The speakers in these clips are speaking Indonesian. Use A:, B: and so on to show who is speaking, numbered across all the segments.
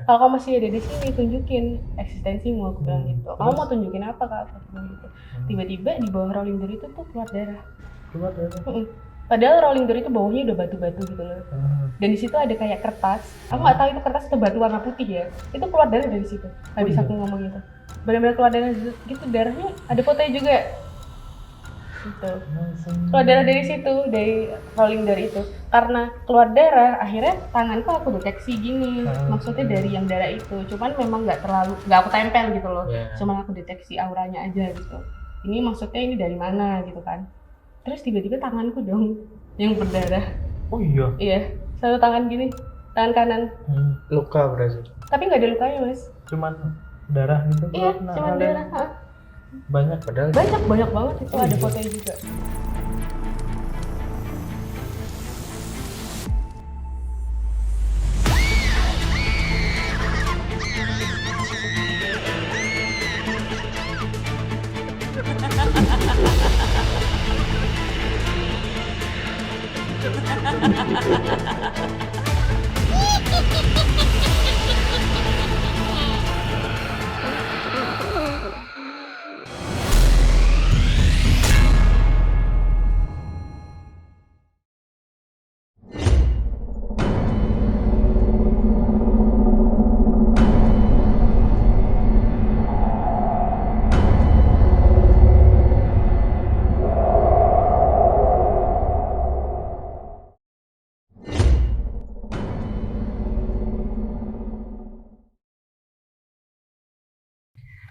A: Kalau kamu masih ada di sini, tunjukin eksistensimu, aku bilang gitu. Kamu mau tunjukin apa kak? Aku bilang gitu. Tiba-tiba di bawah rolling door itu tuh keluar darah.
B: Keluar darah.
A: Padahal rolling door itu bawahnya udah batu-batu gitu loh. Dan di situ ada kayak kertas. Aku nggak tahu itu kertas atau batu warna putih ya. Itu keluar darah dari situ. Habis aku ngomong gitu. Benar-benar keluar darah gitu, darahnya ada fotonya juga. Gitu. Keluar darah dari situ, dari rolling door itu. Karena keluar darah, akhirnya tanganku aku deteksi gini. Maksudnya dari yang darah itu. Cuman memang nggak aku tempel gitu loh. Cuman aku deteksi auranya aja gitu. Ini maksudnya ini dari mana gitu kan. Terus tiba-tiba tanganku dong yang berdarah.
B: Oh iya?
A: Iya, satu tangan gini, tangan kanan.
C: Luka berarti?
A: Tapi nggak ada lukanya mas.
B: Cuman darah gitu?
A: Iya, cuman darah.
B: Banyak padahal?
A: Banyak banget itu, ada fotonya juga.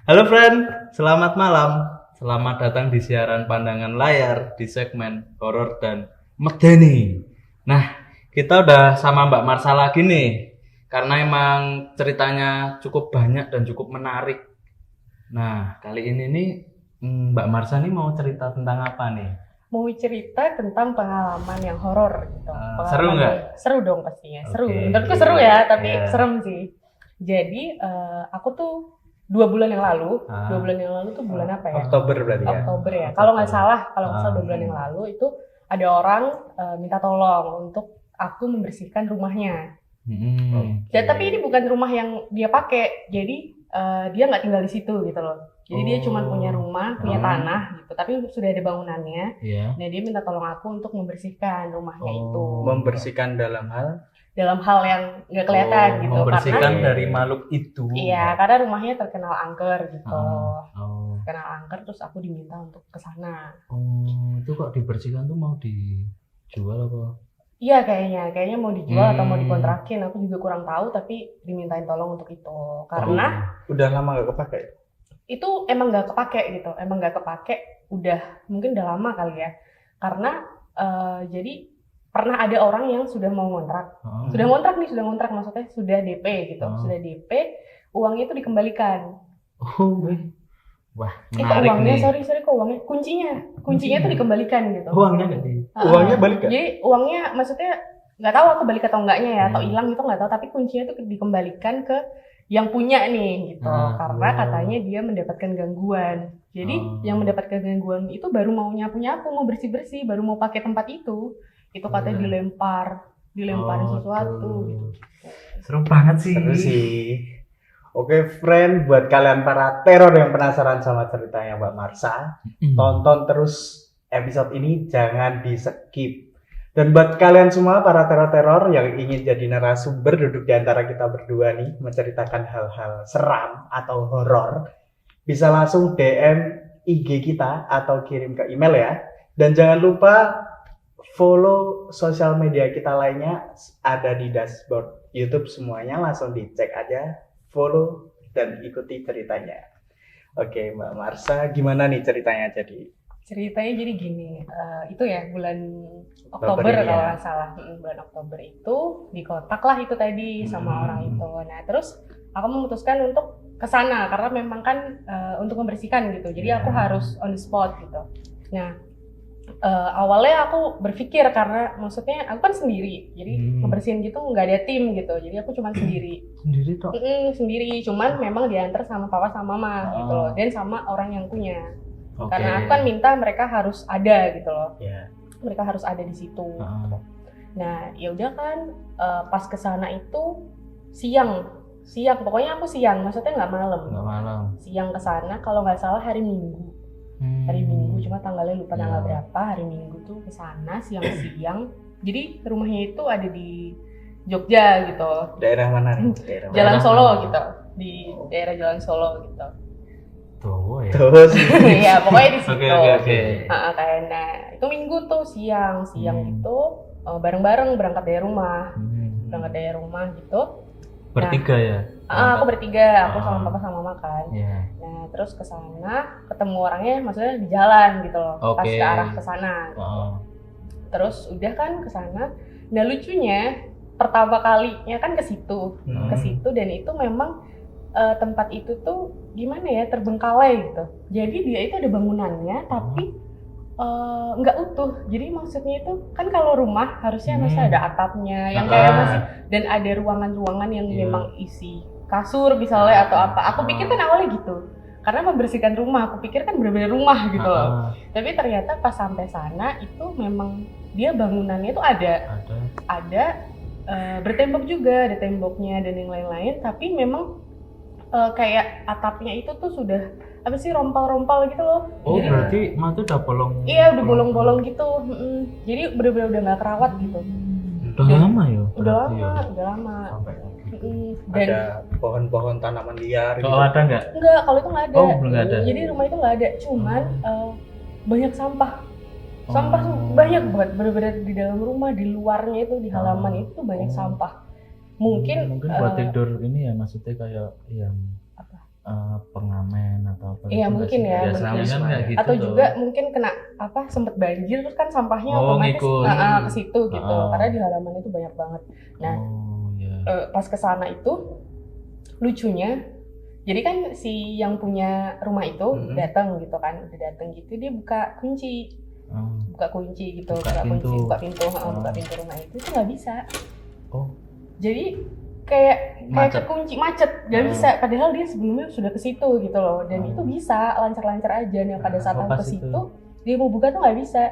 C: Halo friend, selamat malam. Selamat datang di siaran pandangan layar di segmen horor dan medeni. Nah, kita udah sama Mbak Marsha lagi nih, karena emang ceritanya cukup banyak dan cukup menarik. Nah, kali ini nih Mbak Marsha nih mau cerita tentang apa nih?
A: Mau cerita tentang pengalaman yang horor gitu.
C: Seru nggak?
A: Seru dong pastinya. Seru.
C: Oke.
A: Menurutku seru ya, tapi serem sih. Jadi aku tuh 2 bulan yang lalu, 2 bulan yang lalu tuh bulan apa ya?
C: Oktober berarti ya?
A: Oktober ya. Kalau nggak salah 2 bulan yang lalu itu ada orang minta tolong untuk aku membersihkan rumahnya. Ya, tapi ini bukan rumah yang dia pakai. Jadi dia nggak tinggal di situ gitu loh. Jadi dia cuma punya rumah, punya tanah gitu. Tapi sudah ada bangunannya. Nah dia minta tolong aku untuk membersihkan rumahnya itu.
C: Membersihkan dalam hal
A: yang nggak kelihatan gitu.
C: Membersihkan
A: karena,
C: dari makhluk itu.
A: Iya, karena rumahnya terkenal angker gitu.
C: Terkenal
A: angker, terus aku diminta untuk kesana.
C: Itu kok dibersihkan tuh mau dijual apa?
A: Iya kayaknya mau dijual atau mau dikontrakin. Aku juga kurang tahu, tapi dimintain tolong untuk itu. Karena
C: udah lama gak kepake?
A: Itu emang nggak kepake gitu. Emang nggak kepake. Mungkin udah lama kali ya. Karena jadi pernah ada orang yang sudah mau ngontrak. Sudah ngontrak maksudnya sudah DP gitu. Sudah DP, uangnya itu dikembalikan.
C: Wah,
A: kok uangnya, sorry kok uangnya, kuncinya itu dikembalikan gitu.
C: Uangnya nggak uangnya balik gak?
A: Jadi uangnya maksudnya nggak tahu aku balik atau enggaknya ya, atau hilang itu nggak tahu, tapi kuncinya itu dikembalikan ke yang punya nih gitu. Karena katanya dia mendapatkan gangguan. Jadi yang mendapatkan gangguan itu baru mau nyapu-nyapu, mau bersih-bersih, baru mau pakai tempat itu katanya dilemparin sesuatu gitu.
C: Seru banget sih.
B: Seru sih. Oke friend, buat kalian para teror yang penasaran sama ceritanya Mbak Marsha, tonton terus episode ini, jangan di skip. Dan buat kalian semua para teror-teror yang ingin jadi narasumber duduk di antara kita berdua nih, menceritakan hal-hal seram atau horor, bisa langsung DM IG kita atau kirim ke email ya. Dan jangan lupa follow sosial media kita lainnya, ada di dashboard YouTube semuanya, langsung dicek aja, follow dan ikuti ceritanya. Oke Mbak Marsha, gimana nih ceritanya jadi?
A: Ceritanya jadi gini, itu ya bulan Oktober kalau nggak salah, bulan Oktober itu dikontak lah itu tadi sama orang itu. Nah terus aku memutuskan untuk kesana karena memang kan untuk membersihkan gitu, jadi aku harus on the spot gitu. Nah awalnya aku berpikir, karena maksudnya aku kan sendiri, jadi ngebersihin gitu nggak ada tim gitu, jadi aku cuma sendiri. Sendiri, cuman memang diantar sama papa sama mama gitu loh, dan sama orang yang punya. Karena aku kan minta mereka harus ada gitu loh, mereka harus ada di situ. Nah ya udah kan, pas kesana itu siang siang, pokoknya aku siang, maksudnya nggak malam.
C: Nggak malam.
A: Siang ke sana, kalau nggak salah hari Minggu. Hari Minggu, cuma tanggalnya lupa tanggal berapa. Hari Minggu tuh ke sana siang-siang. Jadi rumahnya itu ada di Jogja gitu.
B: Daerah mana? Daerah mana?
A: Jalan Solo gitu. Di daerah Jalan Solo gitu.
C: Tuh ya.
B: Terus
A: Iya, pokoknya di situ.
C: Oke.
A: Kayak nah, itu Minggu tuh siang gitu bareng-bareng berangkat dari rumah. Berangkat dari rumah gitu.
C: Bertiga ya?
A: Aku bertiga, aku sama papa sama mama kan.
C: Iya.
A: Nah, terus ke sana ketemu orangnya maksudnya di jalan gitu loh. Pas
C: Oke.
A: ke arah ke sana. Terus udah kan ke sana. Nah, lucunya pertama kalinya kan ke situ. Ke situ dan itu memang tempat itu tuh gimana ya, terbengkalai gitu. Jadi dia itu ada bangunannya tapi nggak utuh. Jadi maksudnya itu kan kalau rumah harusnya masih ada atapnya yang kayak masih, dan ada ruangan-ruangan yang memang isi kasur misalnya atau apa. Aku pikir kan awalnya gitu. Karena membersihkan rumah, aku pikir kan benar-benar rumah gitu loh. Tapi ternyata pas sampai sana itu memang dia bangunannya itu ada bertembok juga, ada temboknya dan yang lain-lain, tapi memang kayak atapnya itu tuh sudah apa sih, rompal-rompal gitu loh.
C: Oh,
A: jadi,
C: berarti mah itu udah bolong.
A: iya, udah bolong-bolong gitu. Jadi bener-bener udah nggak kerawat gitu.
C: Udah lama ya?
A: Udah lama.
B: sampai
A: Dan
B: ada pohon-pohon tanaman liar gitu.
C: Kalau ada nggak?
A: enggak, kalau itu nggak ada.
C: Oh, belum ada.
A: Jadi rumah itu nggak ada, cuman banyak sampah. Sampah tuh banyak banget, bener-bener di dalam rumah, di luarnya itu, di halaman itu banyak sampah. Mungkin
C: buat tidur ini ya, maksudnya kayak yang pengamen atau apa?
A: Iya,
C: gitu
A: mungkin
C: nggak sih?
A: ya,
C: Biasanya
A: mungkin.
C: kan kayak gitu.
A: Atau
C: tuh.
A: juga mungkin kena sempet banjir terus kan sampahnya
C: Oh,
A: otomatis
C: ngikut.
A: ke situ gitu. Karena di halaman itu banyak banget. Nah, pas ke sana itu lucunya, jadi kan si yang punya rumah itu datang gitu kan, udah datang gitu dia buka kunci gitu, buka pintu rumah itu nggak bisa. Jadi kayak kekunci, macet, nggak bisa. Padahal dia sebelumnya sudah ke situ gitu loh, dan itu bisa lancar-lancar aja. Yang pada saat aku ke situ dia mau buka tuh nggak bisa,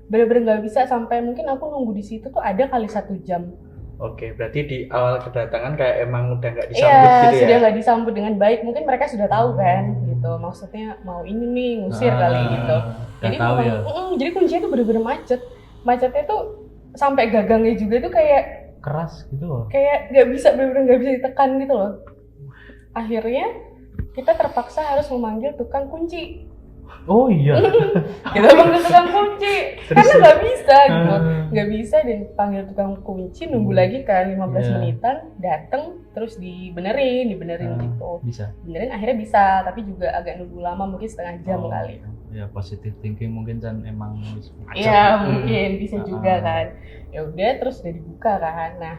A: bener-bener nggak bisa. Sampai mungkin aku nunggu di situ tuh ada kali 1 jam.
B: Oke, berarti di awal kedatangan kayak emang udah nggak disambut gitu ya?
A: Sudah nggak disambut dengan baik. Mungkin mereka sudah tahu kan, gitu. Maksudnya mau ini nih, ngusir kali gitu. Jadi
C: tahu ya.
A: Jadi kuncinya tuh bener-bener macet. Macetnya tuh sampai gagangnya juga tuh kayak
C: keras gitu loh.
A: Kayak bener-bener nggak bisa ditekan gitu loh. Akhirnya kita terpaksa harus memanggil tukang kunci.
C: Oh iya.
A: Kita panggil tukang kunci karena nggak bisa gitu, nggak bisa. Dan panggil tukang kunci, nunggu lagi kan 15 menitan, dateng terus dibenerin gitu.
C: Bisa.
A: Benerin akhirnya bisa, tapi juga agak nunggu lama, mungkin setengah jam kali.
C: Ya, positive thinking mungkin kan emang
A: Iya, mungkin bisa juga kan. Ya udah, terus udah dibuka kan. Nah,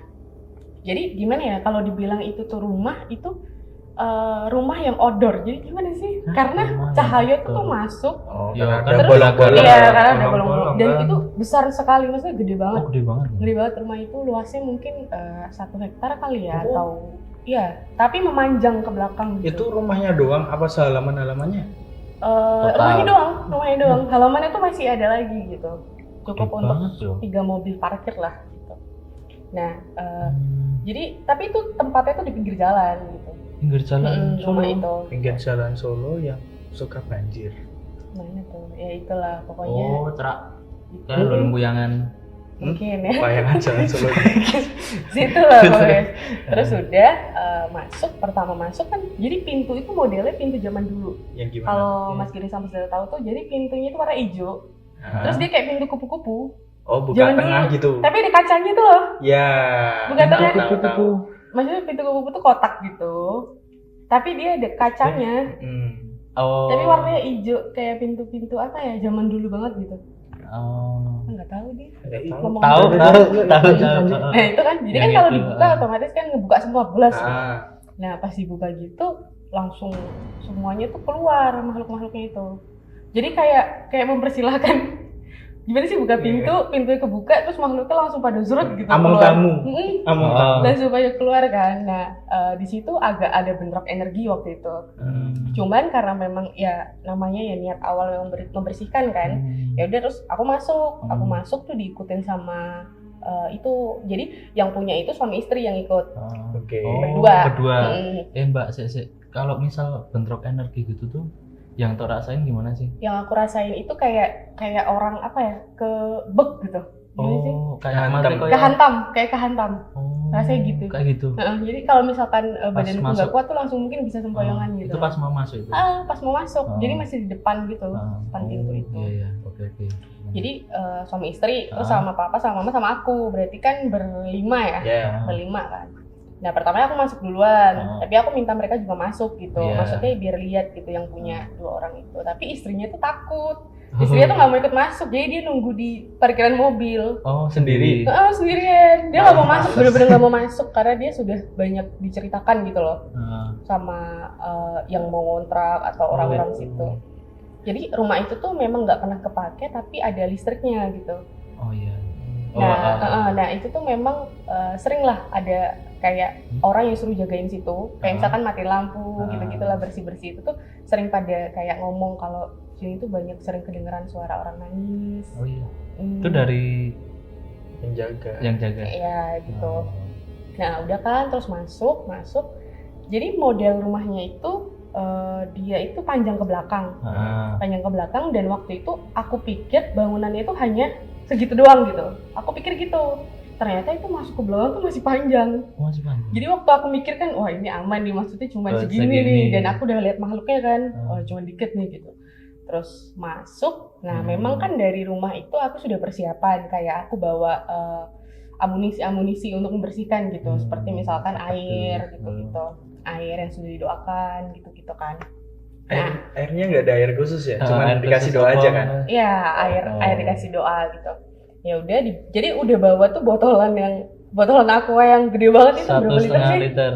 A: jadi gimana ya kalau dibilang itu tuh rumah itu rumah yang odor. Jadi gimana sih? Karena cahaya tuh masuk.
C: Ya,
B: ada
A: terus
B: bolong-bolong.
A: Iya, karena ada bolong-bolong. Dan itu besar sekali, maksudnya gede banget.
C: Gede banget.
A: Gede banget rumah itu, luasnya mungkin 1 hektar kali ya, atau iya, tapi memanjang ke belakang gitu.
B: Itu rumahnya doang apa sehalaman-halamannya?
A: Rumahnya doang. Halamannya tuh masih ada lagi gitu. Cukup
C: Gede
A: untuk
C: banget,
A: 3 mobil parkir lah gitu. Nah, jadi tapi itu tempatnya tuh di pinggir jalan gitu.
C: Pinggir jalan Solo.
A: Rumah itu.
B: Pinggir jalan Solo yang suka banjir.
A: Mana tuh? Ya itulah pokoknya.
C: Oh, cerak. Kayak lembuyangan.
A: Mungkin ya.
B: Bayangan jalan Solo.
A: Situ lah pokoknya. Terus udah pertama masuk kan, jadi pintu itu modelnya pintu zaman dulu.
B: Yang gimana?
A: Kalau Mas Giri sama saudara tahu tuh, jadi pintunya itu warna hijau. Terus dia kayak pintu kupu-kupu.
B: Oh, buka
A: Zaman
B: tengah
A: dulu.
B: gitu.
A: Tapi ada kacanya tuh loh.
B: Ya.
A: Buka tengah.
B: Tahu.
A: Maksudnya pintu kupu-kupu tuh kotak gitu. Tapi dia ada kacanya.
C: Oh.
A: Tapi warnanya hijau, kayak pintu-pintu apa ya, zaman dulu banget gitu.
C: Oh.
A: Nggak tahu deh.
B: Tahu.
C: Tahu.
A: Nah itu kan, jadi kan
C: Yang
A: kalau
C: itu,
A: dibuka otomatis kan ngebuka semua belas.
B: Ah.
A: Nah pas dibuka gitu, langsung semuanya tuh keluar makhluk-makhluknya itu. Jadi kayak mempersilahkan. Gimana sih buka pintunya kebuka, terus makhluknya langsung pada zurut gitu.
B: Among
A: keluar.
B: tamu. Among tamu.
A: Langsung pada keluar kan. Nah di situ agak ada bentrok energi waktu itu. Cuman karena memang ya namanya ya niat awal memang membersihkan kan. Ya udah, terus aku masuk tuh diikutin sama itu. Jadi yang punya itu suami istri yang ikut.
B: Oke.
A: Berdua.
C: Berdua.
A: Mm.
C: Mbak, kalau misal bentrok energi gitu tuh, yang tok rasain gimana sih?
A: Yang aku rasain itu kayak orang apa ya, kebek gitu. Gimana sih?
C: Kayak
B: Kehantam.
C: mati kayak
A: Kehantam.
C: Oh,
A: rasanya gitu.
C: Kayak gitu.
A: Jadi kalau misalkan badanku
C: masuk.
A: nggak kuat tuh langsung mungkin bisa sempoyongan gitu.
C: Itu pas mau masuk itu.
A: Pas mau masuk. Jadi masih di depan gitu, depan pintu itu.
C: Iya. Oke.
A: Jadi suami istri terus sama papa sama mama sama aku, berarti kan berlima ya.
B: Yeah.
A: Berlima kan. Nah pertamanya aku masuk duluan, tapi aku minta mereka juga masuk gitu. Maksudnya biar lihat gitu yang punya dua orang itu. Tapi istrinya tuh takut. Istrinya tuh nggak mau ikut masuk, jadi dia nunggu di parkiran mobil.
C: Oh, sendiri?
A: Sendirian. Dia nggak mau masuk, bener-bener nggak mau masuk karena dia sudah banyak diceritakan gitu loh sama yang mau ngontrak atau orang-orang situ. Jadi rumah itu tuh memang nggak pernah kepake, tapi ada listriknya gitu.
C: Oh iya.
A: Nah itu tuh memang sering lah ada kayak orang yang suruh jagain situ, kayak misalkan mati lampu gitu-gitulah, bersih-bersih itu tuh sering pada kayak ngomong kalau sini tuh banyak sering kedengeran suara orang nangis.
C: Oh iya. Itu dari yang jaga.
A: Iya gitu. Nah udah kan terus masuk. Jadi model rumahnya itu dia itu panjang ke belakang, dan waktu itu aku pikir bangunannya itu hanya segitu doang gitu. Aku pikir gitu. Ternyata itu masuk ke belakang tuh masih panjang. Jadi waktu aku mikir kan, wah ini aman nih, maksudnya cuma segini nih, dan aku udah lihat makhluknya kan, cuma dikit nih gitu. Terus masuk, nah memang kan dari rumah itu aku sudah persiapan, kayak aku bawa amunisi untuk membersihkan gitu, seperti misalkan air gitu-gitu, air yang sudah didoakan gitu-gitu kan.
B: Airnya nggak ada air khusus ya, cuma dikasih doa aja kan?
A: Iya, air dikasih doa gitu. Ya udah, jadi udah bawa tuh botolan aqua yang gede banget itu, berapa liter sih?
B: 1,5 liter.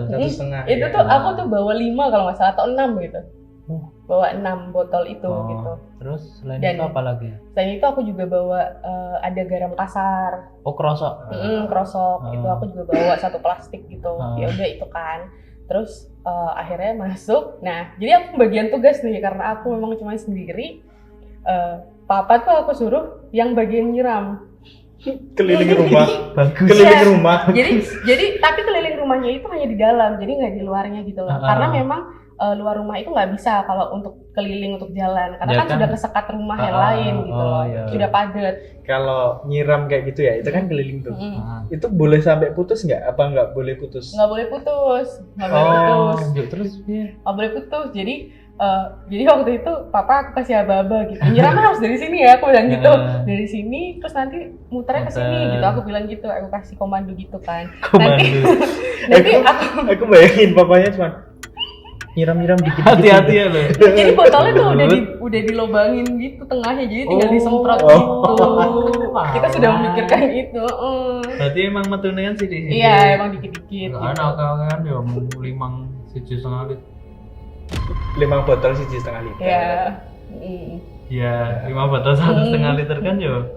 A: Itu tuh aku tuh bawa 5 kalau nggak salah, atau 6 gitu. Bawa 6 botol itu gitu.
C: Terus selain itu apa lagi?
A: Selain itu aku juga bawa ada garam kasar.
C: Oh, krosok.
A: Krosok. Itu aku juga bawa 1 plastik gitu. Ya udah itu kan. Terus akhirnya masuk. Nah, jadi aku bagian tugas nih karena aku memang cuma sendiri. Papa tuh aku suruh yang bagian nyiram.
B: Keliling rumah.
C: Bagus.
B: Keliling rumah.
A: Jadi tapi keliling rumahnya itu hanya di dalam, jadi nggak di luarnya gitu loh. Karena memang luar rumah itu nggak bisa kalau untuk keliling untuk jalan, karena kan sudah kesekat rumah yang lain gitu loh, sudah padat.
B: Kalau nyiram kayak gitu ya, itu kan keliling tuh. Itu boleh sampai putus nggak? Apa nggak boleh putus?
A: Nggak boleh putus.
C: Terus
A: nggak boleh putus. Jadi waktu itu papa aku kasih aba-aba gitu. Nyiramnya harus dari sini ya, aku bilang gitu. Dari sini terus nanti muternya ke sini gitu. Aku bilang gitu, aku kasih komando gitu kan. Nanti
B: aku bayangin papanya cuma nyiram dikit-dikit.
C: Hati-hati ya lo.
A: Jadi botolnya tuh udah dilobangin gitu tengahnya, jadi tinggal disemprot gitu. Kita sudah memikirkan itu.
C: Berarti emang metunean sih di sini.
A: Iya, emang dikit-dikit.
C: Karena kan ya mau 5,5 liter.
B: 5 botol 1,5 liter.
A: Iya.
C: Iya, 5 botol 1,5 liter kan ya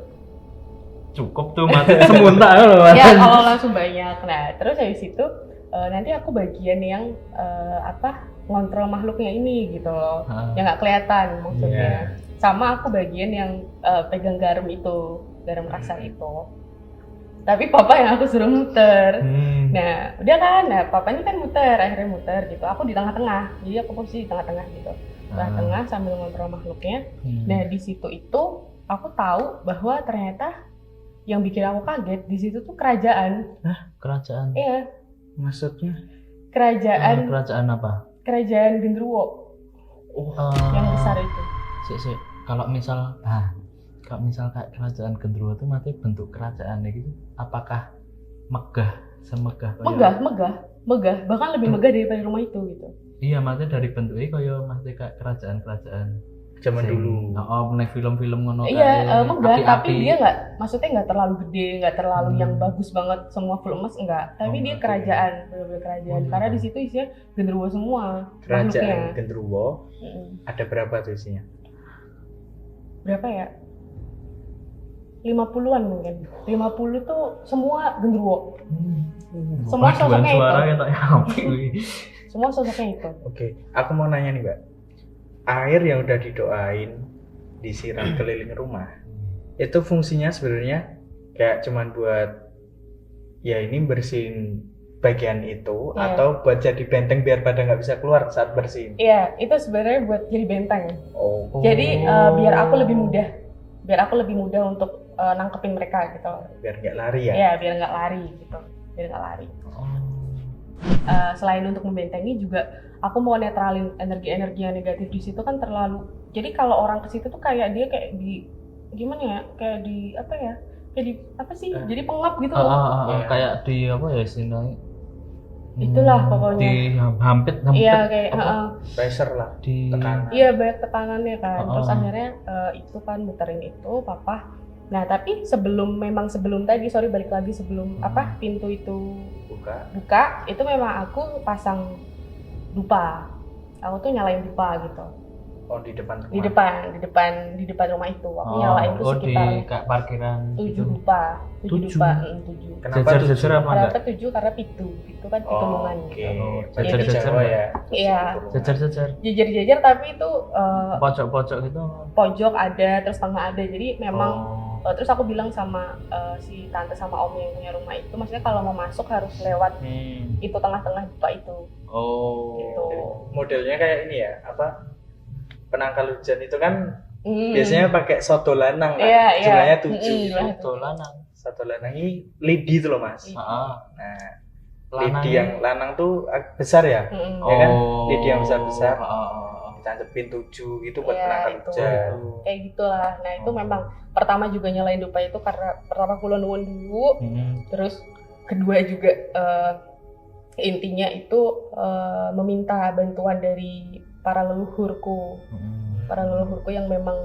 C: cukup tuh mati semuntah loh.
A: Ya kalau langsung banyak. Nah terus habis itu nanti aku bagian yang ngontrol makhluknya ini gitu loh, yang nggak kelihatan maksudnya. Sama aku bagian yang pegang garam kasar itu. Tapi papa yang aku suruh muter. Nah udah kan, papa ini kan akhirnya muter gitu. Aku di tengah-tengah, jadi aku posisi di tengah-tengah gitu, tengah-tengah sambil ngontrol makhluknya. Nah di situ itu aku tahu bahwa ternyata yang bikin aku kaget di situ tuh kerajaan.
C: Kerajaan?
A: Iya.
C: Maksudnya?
A: Kerajaan
C: apa?
A: Kerajaan Genderuwo. Yang besar itu.
C: Kalau misal kayak kerajaan Genderuwo itu nanti bentuk kerajaannya gitu, apakah semegah? Megah, bahkan lebih megah daripada rumah itu gitu. Iya, maksudnya dari bentuknya kayak kerajaan
B: zaman dulu.
C: Nek film-film ngono.
A: Iya, megah, tapi dia nggak terlalu gede, nggak terlalu yang bagus banget semua full emas, enggak. Tapi dia kerajaan, benar-benar kerajaan. Karena di situ isinya genderuwo semua.
B: Kerajaan Genderuwo. Ada berapa tuh isinya?
A: Berapa ya? 50-an mungkin. 50 tuh semua genderuwo. Semua sosoknya itu. Semua sosoknya itu.
B: Oke, aku mau nanya nih, Mbak. Air yang udah didoain disiram keliling rumah, itu fungsinya sebenarnya kayak cuman buat ya ini bersihin bagian itu
A: Iya.
B: atau buat jadi benteng biar pada nggak bisa keluar saat bersihin?
A: Iya, itu sebenarnya buat jadi benteng.
B: Oh,
A: Jadi biar aku lebih mudah untuk nangkepin mereka gitu.
B: biar nggak lari ya?
A: Iya, biar nggak lari gitu, biar nggak lari. Selain untuk membentengi juga, aku mau netralin energi-energi yang negatif di situ kan terlalu. Jadi kalau orang ke situ tuh kayak dia kayak di gimana ya? Kayak di apa ya? Kayak di apa sih? Jadi pengap gitu loh.
B: Iya.
C: Kayak di apa ya istilahnya?
A: Itulah pokoknya.
C: Di hampit
A: Iya kayak
C: apa?
B: Pressure lah,
C: Di
B: tekanan.
A: Iya banyak tekanannya kan. Terus
C: Heeh.
A: akhirnya itu kan muterin itu papa. Nah tapi sebelum tadi balik lagi sebelum apa pintu itu buka itu memang aku pasang dupa. Aku tuh nyalain dupa gitu.
B: Oh, di depan rumah.
A: Di depan rumah itu. Aku nyalain tuh
C: di
A: sekitar
C: kayak parkiran
A: 7
C: gitu.
A: dupa. 7
C: 7?
A: dupa, 7.
B: Kenapa
C: Jajar-jajar apa enggak?
A: Kenapa 7? Karena pitu kan pitulungan
B: Oke.
A: gitu.
B: Berarti
C: Jajar-jajar
B: Jawa ya.
A: Iya.
C: Jajar-jajar
A: Jejer-jejer tapi itu
C: pojok-pojok gitu.
A: pojok ada, terus tengah ada. Jadi memang
C: Oh.
A: terus aku bilang sama si tante sama om yang punya rumah itu, maksudnya kalau mau masuk harus lewat itu tengah-tengah dupa itu.
C: Oh.
A: Gitu.
B: Modelnya kayak ini ya, apa? Penangkal hujan itu kan
A: Hmm.
B: biasanya pakai soto lanang kan.
A: Iya, iya.
B: Jumlahnya 7.
A: Jumlahnya
C: Soto lanang.
B: Soto lanang ini lidi tuh loh, Mas.
C: Heeh.
B: Nah,
C: Lanang
B: lidi yang lanang tuh besar ya.
A: Mm-mm.
B: Ya kan? Lidi yang besar-besar.
C: Heeh.
B: Ditancepin 7 gitu buat
A: Iya,
B: penangkal
A: itu.
B: hujan.
A: Kayak gitulah. Nah itu memang pertama juga nyalain dupa itu karena pertama kula nuwun dulu, terus kedua juga intinya itu meminta bantuan dari para leluhurku yang memang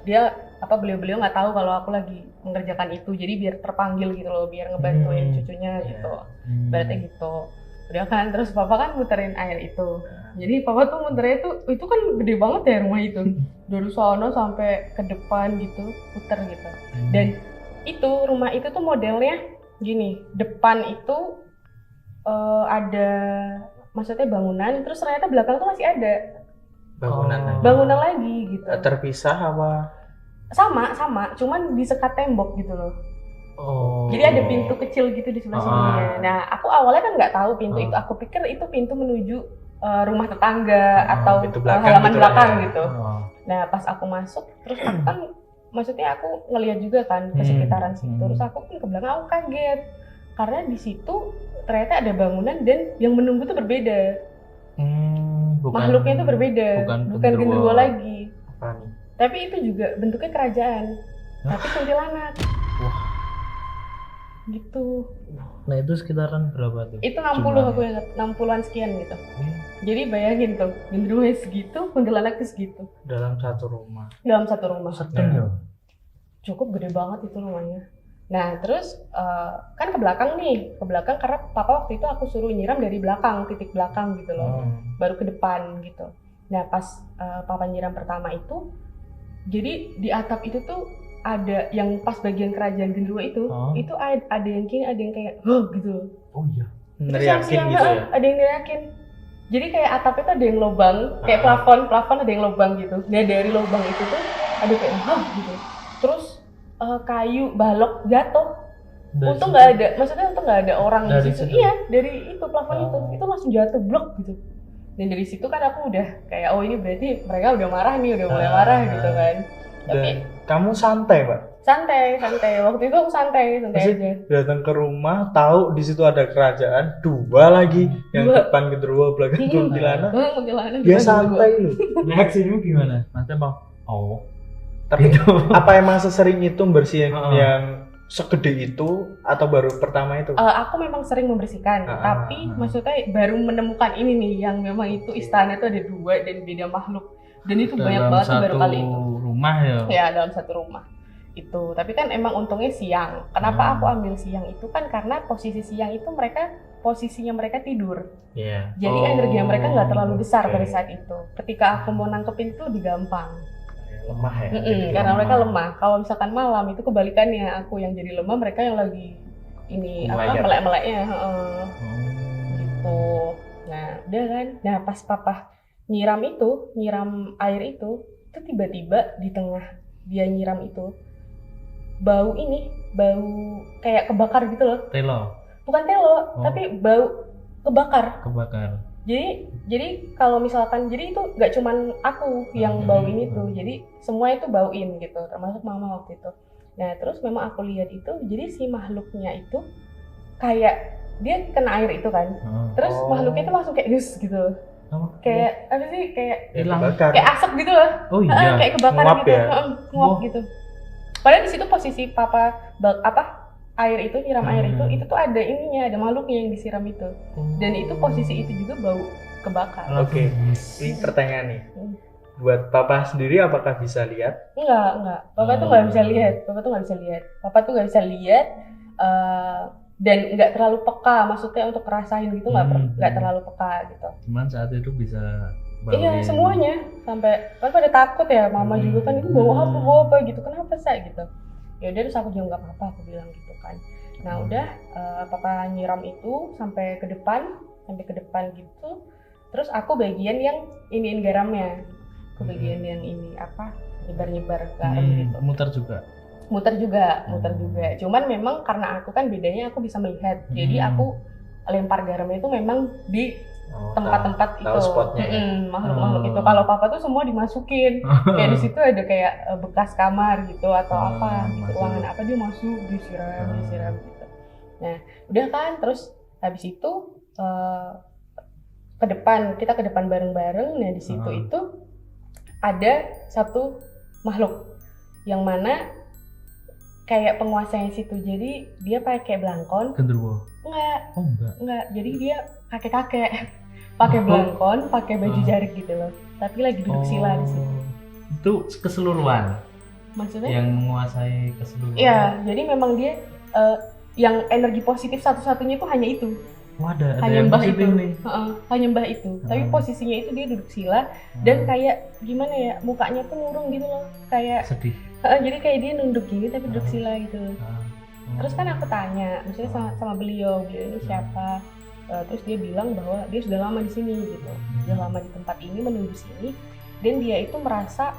A: dia beliau nggak tahu kalau aku lagi mengerjakan itu, jadi biar terpanggil gitu loh, biar ngebantuin cucunya gitu. Berarti gitu. Udah kan, terus papa kan muterin air itu. Jadi papa tuh muternya itu kan gede banget ya rumah itu. Dari sono sampai ke depan gitu, puter gitu. Dan itu rumah itu tuh modelnya gini, depan itu ada maksudnya bangunan, terus ternyata belakang tuh masih ada bangunan lagi gitu.
B: Terpisah apa?
A: Sama, cuman disekat tembok gitu loh.
C: Oh.
A: Jadi ada pintu kecil gitu di sebelah sininya. Nah, aku awalnya kan nggak tahu pintu itu. Aku pikir itu pintu menuju rumah tetangga atau
B: pintu belakang
A: halaman
B: gitu lah
A: belakang
B: ya.
A: gitu. Nah, pas aku masuk, terus aku kan, maksudnya aku ngelihat juga kan ke sekitaran situ. Terus aku kan ke belakang, aku kaget karena di situ ternyata ada bangunan dan yang menunggu tuh berbeda. Makhluknya itu berbeda, bukan genderuwo lagi.
B: Apa nih?
A: Tapi itu juga bentuknya kerajaan, tapi kuntilanak. Gitu.
C: Nah itu sekitaran berapa tuh?
A: Itu 60 aku ingat, 60-an sekian gitu. Jadi bayangin tuh, genderuwo segitu, kuntilanaknya segitu.
B: Dalam satu rumah.
A: Dalam satu rumah.
C: Sedang ya?
A: Cukup gede banget itu rumahnya. Nah terus kan ke belakang karena papa waktu itu aku suruh nyiram dari belakang, titik belakang gitu loh. Baru ke depan gitu. Nah pas papa nyiram pertama itu, jadi di atap itu tuh ada yang pas bagian kerajaan genderuwo itu ada yang kini, ada yang kayak gitu.
C: Oh iya.
B: Neriakin gitu ya?
A: Ada yang neriakin. Jadi kayak atapnya tuh ada yang lubang, kayak plafon ada yang lubang gitu. Nah dari lubang itu tuh ada kayak gitu. Terus kayu balok jatuh. Untung nggak ada, maksudnya untung nggak ada orang di situ. Iya, dari itu plafon itu langsung jatuh blok gitu. Dan dari situ kan aku udah kayak ini berarti mereka udah marah nih, udah mulai marah gitu kan. Tapi
B: Dan kamu santai, Pak?
A: santai. Waktu itu aku santai aja.
B: Datang ke rumah, tahu di situ ada kerajaan, dua lagi, yang depan genderuwo, belakang kuntilanak. Dia santai loh.
C: Reaksimu gimana? Nanti mau? Oh.
B: Tapi apa emang sesering itu bersihin yang segede itu atau baru pertama itu?
A: Aku memang sering membersihkan, tapi maksudnya baru menemukan ini nih yang memang itu istana itu ada 2 dan beda makhluk. Dan itu
C: dalam
A: banyak banget baru kali itu.
C: Rumah ya?
A: Ya dalam satu rumah itu. Tapi kan emang untungnya siang. Kenapa aku ambil siang itu kan karena posisi siang itu posisinya mereka tidur.
B: Iya.
A: Jadi energi mereka nggak terlalu besar pada saat itu. Ketika aku mau nangkepin itu digampang.
B: Lemah ya.
A: Karena mereka lemah. Kalau misalkan malam itu kebalikannya, aku yang jadi lemah, mereka yang lagi ini melek-meleknya. Gitu. Nah, udah kan. Nah, pas papa nyiram air itu tiba-tiba di tengah dia nyiram itu bau ini bau kayak kebakar gitu loh.
C: Telo
A: Bukan telo, tapi bau kebakar.
C: kebakar.
A: Jadi kalau misalkan, jadi itu nggak cuman aku yang bauin itu, jadi semua itu bauin gitu, termasuk mama waktu itu. Nah terus memang aku lihat itu, jadi si makhluknya itu kayak dia kena air itu kan, terus makhluknya itu langsung kayak dus gitu, kayak apa sih, kayak
C: Hilang.
B: Bakar.
A: kayak asap gitu loh.
C: Oh iya.
A: Kayak kebakar
B: Nguap
A: gitu,
B: ya?
A: nguap
C: Wah.
A: gitu. Padahal di situ posisi papa air itu, nyiram air itu tuh ada ininya, ada makhluknya yang disiram itu. Dan itu posisi itu juga bau kebakar.
B: Oke. Ini pertanyaan nih. Buat papa sendiri apakah bisa lihat?
A: Enggak. Papa tuh nggak bisa lihat. Papa tuh nggak bisa lihat. Dan nggak terlalu peka, maksudnya untuk ngerasain gitu nggak terlalu peka gitu.
C: Cuman saat itu bisa
A: Iya semuanya, sampai kan pada takut ya, mama juga kan, itu bawa apa gitu, kenapa sih gitu. Ya udah, terus aku juga nggak apa-apa, aku bilang gitu kan. Nah udah, papa nyiram itu sampai ke depan gitu. Terus aku bagian yang iniin garamnya, aku bagian yang ini apa, nyebar garam gitu.
C: muter juga.
A: Muter juga. Cuman memang karena aku kan bedanya aku bisa melihat, jadi aku lempar garamnya itu memang di tempat-tempat itu,
B: tahu spotnya ya?
A: makhluk-makhluk itu. Kalau papa tuh semua dimasukin, kayak di situ ada kayak bekas kamar gitu atau apa gitu, ruangan apa, dia masuk disiram gitu. Nah udah kan, terus habis itu kita ke depan bareng-bareng. Nah di situ itu ada satu makhluk yang mana kayak penguasanya situ, jadi dia pakai belangkon.
C: Genderuwo.
A: Enggak, jadi dia kakek-kakek pakai belangkon, pakai baju jarik gitu loh, tapi lagi duduk sila di situ.
C: Itu keseluruhan.
A: Maksudnya?
C: Yang menguasai keseluruhan.
A: Iya, jadi memang dia yang energi positif satu-satunya itu hanya itu.
C: Ada
A: Hanya
C: yang
A: mbah
C: positif
A: itu.
C: nih.
A: Hanya mbah itu. Tapi posisinya itu dia duduk sila dan kayak gimana ya, mukanya tuh murung gitu loh, kayak
C: Sedih.
A: jadi kayak dia nunduk gini tapi duduk sila gitu. Terus kan aku tanya, maksudnya sama beliau ini siapa? Terus dia bilang bahwa dia sudah lama di sini gitu, sudah lama di tempat ini, menunggu sini, dan dia itu merasa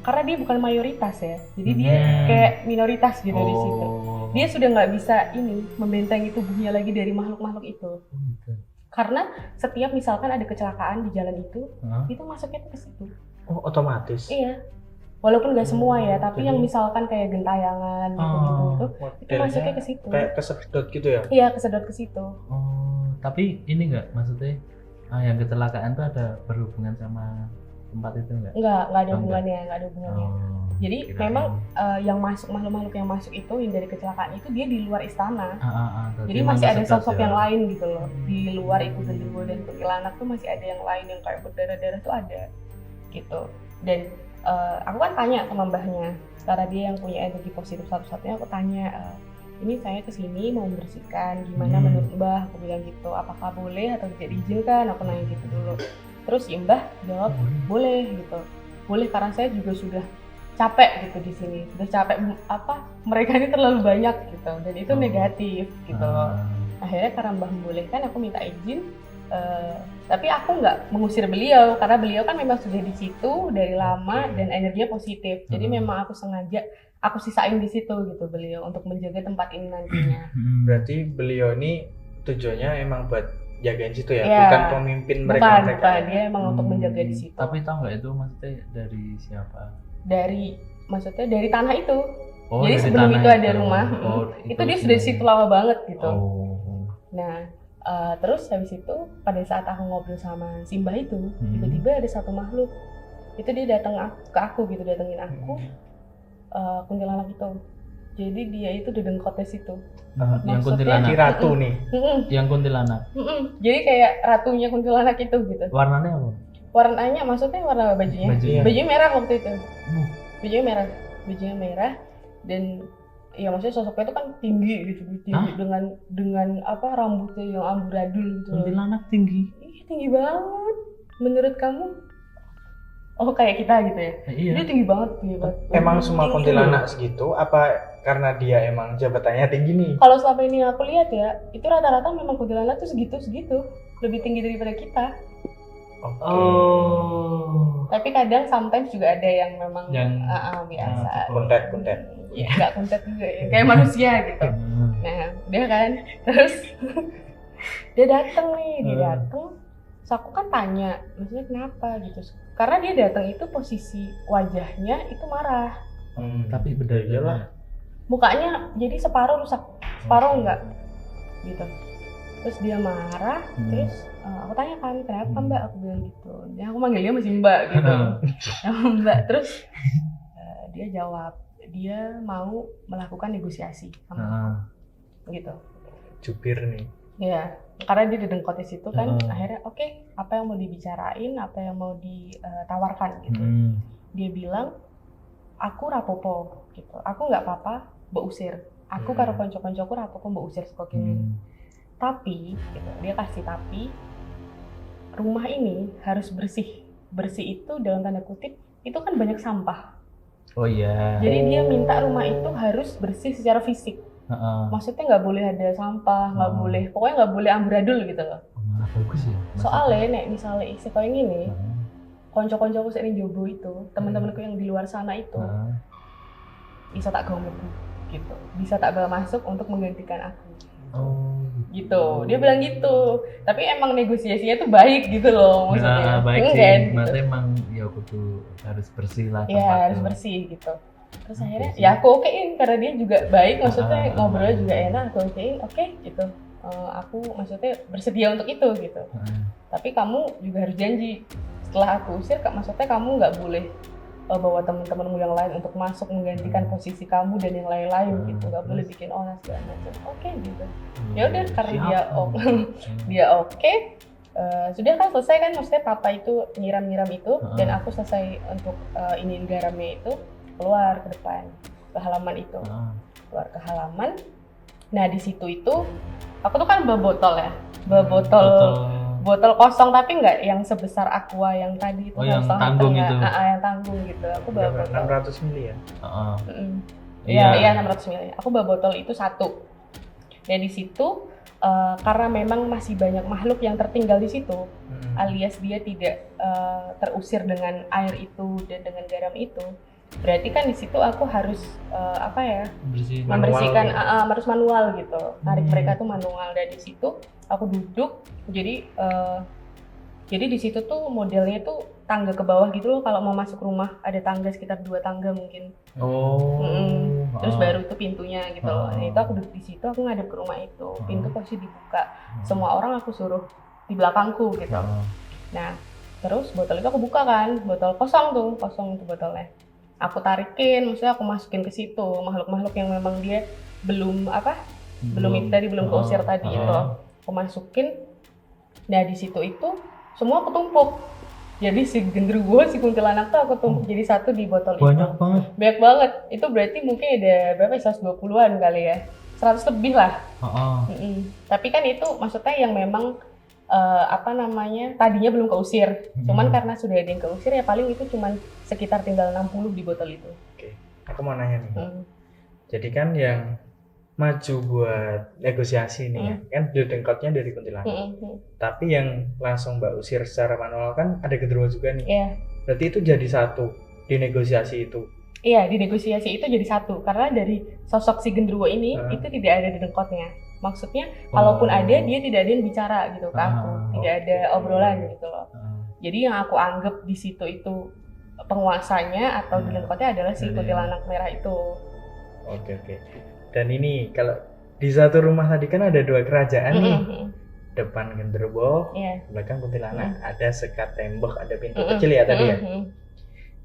A: karena dia bukan mayoritas ya, jadi dia kayak minoritas gitu di situ. Dia sudah nggak bisa membentengi tubuhnya lagi dari makhluk-makhluk itu. Karena setiap misalkan ada kecelakaan di jalan itu masuknya tuh ke situ.
B: Oh, otomatis.
A: Iya. Walaupun nggak semua ya, tapi yang misalkan kayak gentayangan gitu, itu masuknya ke situ.
B: Kayak kesedot gitu ya?
A: Iya, kesedot ke situ.
C: Tapi ini nggak, maksudnya yang kecelakaan tuh ada berhubungan sama tempat itu nggak?
A: Nggak ada hubungannya, Jadi
C: kirain.
A: memang yang masuk, makhluk-makhluk yang masuk itu, yang dari kecelakaan itu dia di luar istana. Jadi masih ada sosok yang lain gitu loh, di luar itu genderuwo dan kuntilanak tuh masih ada yang lain yang kayak berdarah-darah tuh ada gitu. Dan aku kan tanya sama mbahnya, karena dia yang punya energi positif satu-satunya. Aku tanya, ini saya kesini mau membersihkan, gimana menurut mbah? Aku bilang gitu, apakah boleh atau tidak diizinkan? Aku nanya gitu dulu. Terus ya mbah jawab boleh gitu, boleh karena saya juga sudah capek gitu di sini, sudah capek mereka ini terlalu banyak gitu, dan itu negatif gitu loh. Akhirnya karena mbah membolehkan, aku minta izin. Tapi aku nggak mengusir beliau karena beliau kan memang sudah di situ dari lama dan energinya positif. Jadi memang aku sengaja aku sisain di situ gitu beliau untuk menjaga tempat ini nantinya.
B: Berarti beliau ini tujuannya emang buat jagain situ ya,
A: Ya,
B: bukan pemimpin mereka.
A: Bukan, dia emang untuk menjaga di situ.
C: Tapi tahu nggak itu maksudnya dari siapa?
A: Maksudnya dari tanah itu.
C: Oh,
A: jadi
C: dari
A: sebelum
C: tanah
A: itu ada rumah,
C: itu
A: itu dia sudah di situ lama banget gitu.
C: Nah,
A: terus habis itu pada saat aku ngobrol sama Simbah itu, tiba-tiba ada satu makhluk. Itu dia datang ke aku gitu, datengin aku. Kuntilanak itu. Jadi dia itu di dengkotnya situ.
C: Yang kuntilanak.
B: Ratu nih.
C: Yang kuntilanak.
A: Jadi kayak ratunya kuntilanak itu gitu.
C: Warnanya apa?
A: Warnanya, maksudnya warna bajunya. Bajunya merah waktu itu. Bajunya merah dan ya maksudnya sosoknya itu kan tinggi gitu, dengan apa, rambutnya yang amburadul gitu.
C: Kuntilanak tinggi.
A: Iya, tinggi banget. Menurut kamu? Oh, kayak kita gitu ya?
C: Iya.
A: Dia tinggi banget.
B: Emang semua kuntilanak segitu? Apa karena dia emang jabatannya tinggi nih?
A: Kalau selama ini aku lihat ya, itu rata-rata memang kuntilanak tuh segitu, lebih tinggi daripada kita.
B: Oke.
C: Oh.
A: Tapi kadang sometimes juga ada yang memang
C: Yang
A: biasa.
B: Kuntet.
A: Ya nggak kuntet juga ya, kayak manusia gitu. Nah udah kan, terus dia datang. Terus aku kan tanya, maksudnya kenapa gitu? Karena dia datang itu posisi wajahnya itu marah,
C: Tapi bener
B: Iyalah.
A: mukanya jadi separuh rusak, separuh enggak gitu. Terus dia marah, terus aku tanya kan kenapa mbak, aku bilang gitu. Ya aku manggil dia masih mbak gitu. Mbak, terus dia jawab dia mau melakukan negosiasi sama aku gitu.
B: Jubir nih.
A: Ya, karena dia didengkot di situ kan, akhirnya oke, apa yang mau dibicarain, apa yang mau ditawarkan gitu. Dia bilang, aku rapopo gitu, aku nggak apa-apa mbak usir, aku karo konco-koncoku rapopo mbak usir saka kene. Tapi, gitu, dia kasih tapi, rumah ini harus bersih. Bersih itu dalam tanda kutip, itu kan banyak sampah.
C: Oh iya.
A: Jadi dia minta rumah itu harus bersih secara fisik. Maksudnya nggak boleh ada sampah, nggak boleh, pokoknya nggak boleh amburadul gitu loh.
C: Bagus ya.
A: Soalnya nek misalnya isi kayak gini, konco-koncoku sering jobo itu, teman-temanku yang di luar sana itu bisa tak gawe mlebu gitu, bisa tak bawa masuk untuk menggantikan aku. Gitu, dia bilang gitu. Tapi emang negosiasinya tuh baik gitu loh, maksudnya.
C: Baik sih.
A: Kan, gitu.
C: Maksudnya emang ya kudu harus bersih lah
A: Ya
C: tempatnya.
A: harus bersih gitu. Terus akhirnya ya aku okein karena dia juga baik, maksudnya ngobrolnya juga enak, aku okein, oke gitu. Aku maksudnya bersedia untuk itu gitu. Tapi kamu juga harus janji setelah aku usir, maksudnya kamu nggak boleh bawa teman-temanmu yang lain untuk masuk menggantikan posisi kamu dan yang lain-lain gitu, nggak boleh bikin olah segala macam. Oke gitu. Ya udah karena dia oke, sudah kan selesai kan, maksudnya papa itu nyiram itu dan aku selesai untuk iniin garamnya itu, keluar ke depan ke halaman itu, keluar ke halaman. Nah di situ itu aku tuh kan bawa botol ya, botol kosong tapi nggak yang sebesar aqua yang tadi itu,
C: yang tanggung itu.
A: Yang tanggung gitu. Aku bawa botol
B: 600 ml ya.
A: Iya 600 ml. Aku bawa botol itu satu. Dan di situ karena memang masih banyak makhluk yang tertinggal di situ, alias dia tidak terusir dengan air itu dan dengan garam itu. Berarti kan di situ aku harus membersihkan, harus manual gitu. Tarik mereka tuh manual, dan di situ aku duduk. Jadi di situ tuh modelnya tuh tangga ke bawah gitu loh. Kalau mau masuk rumah ada tangga sekitar 2 tangga mungkin. Terus baru itu pintunya gitu loh. Nah itu aku duduk di situ, aku ngadep ke rumah itu. Pintu posisi dibuka. Semua orang aku suruh di belakangku gitu. Nah terus botol itu aku buka kan, botol kosong tuh botolnya. Aku tarikin, maksudnya aku masukin ke situ makhluk-makhluk yang memang dia belum keusir tadi itu. Aku masukin. Nah di situ itu semua aku tumpuk. Jadi si genderuwo, si kuntilanak tuh aku tumpuk jadi satu di botol itu. Banyak banget. Itu berarti mungkin ada berapa? 120-an kali ya. 100 lebih lah. Tapi kan itu maksudnya yang memang tadinya belum keusir. Cuman karena sudah ada yang keusir ya paling itu cuman sekitar tinggal 60 di botol itu.
B: Oke. Aku mau nanya nih. Jadi kan yang maju buat negosiasi nih ya, kan dengkotnya dari kuntilanak. Tapi yang langsung Mbak usir secara manual kan ada genderuwo juga nih.
A: Iya.
B: Berarti itu jadi satu di negosiasi itu.
A: Iya, di negosiasi itu jadi satu karena dari sosok si genderuwo ini itu tidak ada di dengkotnya. Maksudnya kalaupun ada, dia tidak ada yang bicara gitu ke aku, tidak ada obrolan gitu loh. Jadi yang aku anggap di situ itu penguasanya atau di dengkotnya adalah si kuntilanak merah itu.
B: Oke. Dan ini kalau di satu rumah tadi kan ada 2 kerajaan nih. Depan genderuwo, belakang kuntilanak. Ada sekat tembok, ada pintu kecil ya tadi ya.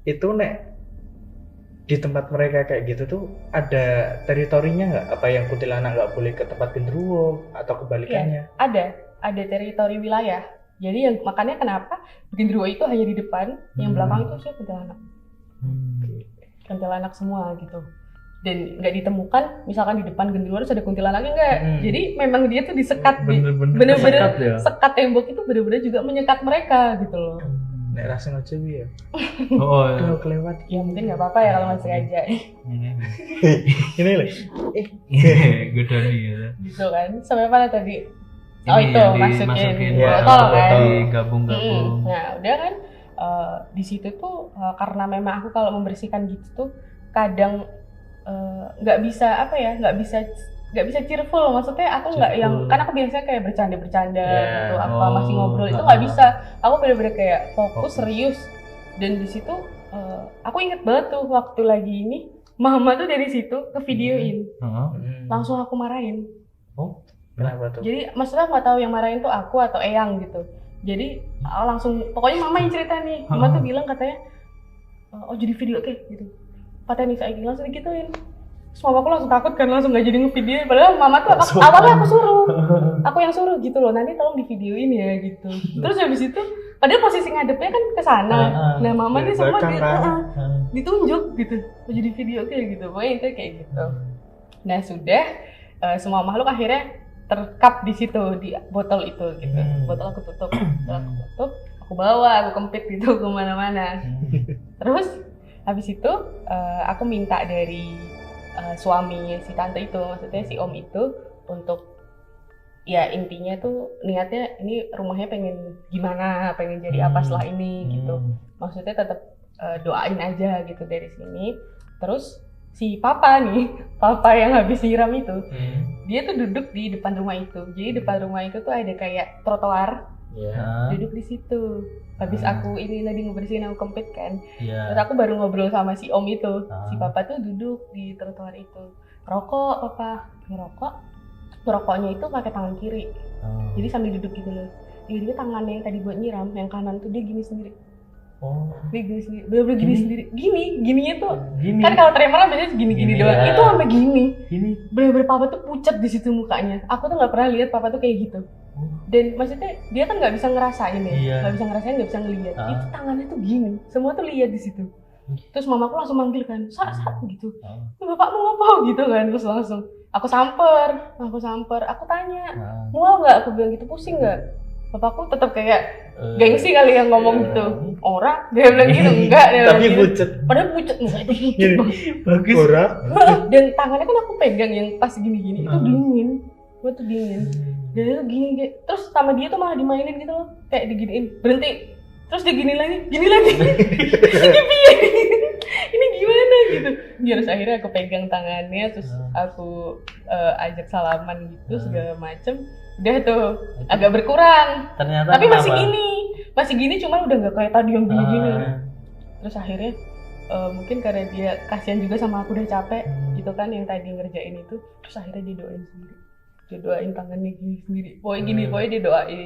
B: Itu nek di tempat mereka kayak gitu tuh ada teritorinya nggak? Apa yang kuntilanak nggak boleh ke tempat genderuwo atau kebalikannya?
A: Ya, ada teritori wilayah. Jadi makanya kenapa genderuwo itu hanya di depan, yang belakang itu sih kuntilanak. Kuntilanak semua gitu. Dan nggak ditemukan, misalkan di depan genderuwo harus ada kuntilanaknya nggak. Jadi memang dia tuh disekat, bener-bener sekat tembok itu bener-bener juga menyekat mereka gitu loh.
B: Nek langsung aja ya.
C: Udah
B: kelewat.
A: Ya mungkin nggak apa-apa ya kalau masih sengaja.
B: Ini loh.
C: Godoni ya.
A: Gitu kan. Sampai mana tadi?
C: Ini
A: Itu masukin
C: botol
A: kan.
C: Digabung-gabung.
A: Nah udah kan. di situ tuh karena memang aku kalau membersihkan gitu tuh kadang nggak bisa cheerful, maksudnya aku nggak yang, kan aku biasanya kayak bercanda gitu, masih ngobrol itu nggak bisa, aku bener-bener kayak fokus serius. Dan di situ aku inget banget tuh waktu lagi ini mama tuh dari situ ke videoin, langsung aku marahin.
B: Kenapa tuh?
A: Jadi maksudnya nggak tahu yang marahin tuh aku atau Eyang gitu. Jadi langsung, pokoknya mama yang cerita nih, mama tuh bilang katanya, oh jadi video oke gitu. Katanya nih saya langsung digituin. Terus mama aku langsung takut kan, langsung nggak jadi ngevideo. Padahal mama tuh awalnya aku suruh, aku yang suruh gitu loh, nanti tolong divideoin ya gitu. Terus habis itu, padahal posisi ngadepnya kan ke sana. Nah mama nih semua ditunjuk gitu, oh jadi video oke gitu. Pokoknya itu kayak gitu. Nah sudah, semua makhluk akhirnya terkap di situ, di botol itu gitu. Botol aku tutup, aku bawa, aku kempit gitu kemana-mana. Terus habis itu aku minta dari suami si tante itu, maksudnya si om itu, untuk ya intinya tuh niatnya ini rumahnya pengen gimana, pengen jadi apa setelah ini gitu. Maksudnya tetap doain aja gitu dari sini. Terus si papa yang habis nyiram itu, dia tuh duduk di depan rumah itu. Jadi depan rumah itu tuh ada kayak trotoar, duduk di situ. Habis aku ini tadi ngebersihin, aku kempit kan. Terus aku baru ngobrol sama si om itu. Si papa tuh duduk di trotoar itu. Ngerokok, papa ngerokoknya itu pakai tangan kiri. Jadi sambil duduk gitu loh. Jadi tangannya yang tadi buat nyiram, yang kanan tuh dia gini sendiri. Dia gini sendiri, bener-bener gini sendiri. Gininya tuh kan kalau tremor biasanya gini doang. Itu sampai gini. Bener-bener papa tuh pucat di situ mukanya. Aku tuh nggak pernah lihat papa tuh kayak gitu. Dan maksudnya dia kan nggak bisa ngerasain ya, nggak bisa ngerasain, nggak bisa ngelihat. Itu tangannya tuh gini, semua tuh lihat di situ. Terus mamaku langsung manggil kan, saat gitu. Bapakmu ngapa gitu kan? Terus langsung aku samper, aku tanya, mual nggak? Aku bilang gitu, pusing nggak? Bapakku tetap kayak gengsi kali yang ngomong gitu. Ora, dia bilang gitu, enggak. Dia
B: tapi
A: gitu.
B: pucet.
A: Padahal pucet, muka itu pucet banget.
B: Bagus. Ora.
A: Dan tangannya kan aku pegang yang pas gini-gini, itu dingin. Gue tuh dingin. Dan itu gini, terus sama dia tuh malah dimainin gitu loh. Kayak diginiin, berhenti. Terus dia gini lagi. Ini gimana gitu. Terus akhirnya aku pegang tangannya, terus aku ajak salaman gitu segala macem. Udah tuh agak berkurang.
C: Ternyata
A: tapi masih gini cuman udah nggak kayak tadi yang gini-gini. Terus akhirnya mungkin karena dia kasihan juga sama aku udah capek gitu kan yang tadi ngerjain itu. Terus akhirnya dia doain sendiri, dia doain tangannya gini sendiri. Pokoknya dia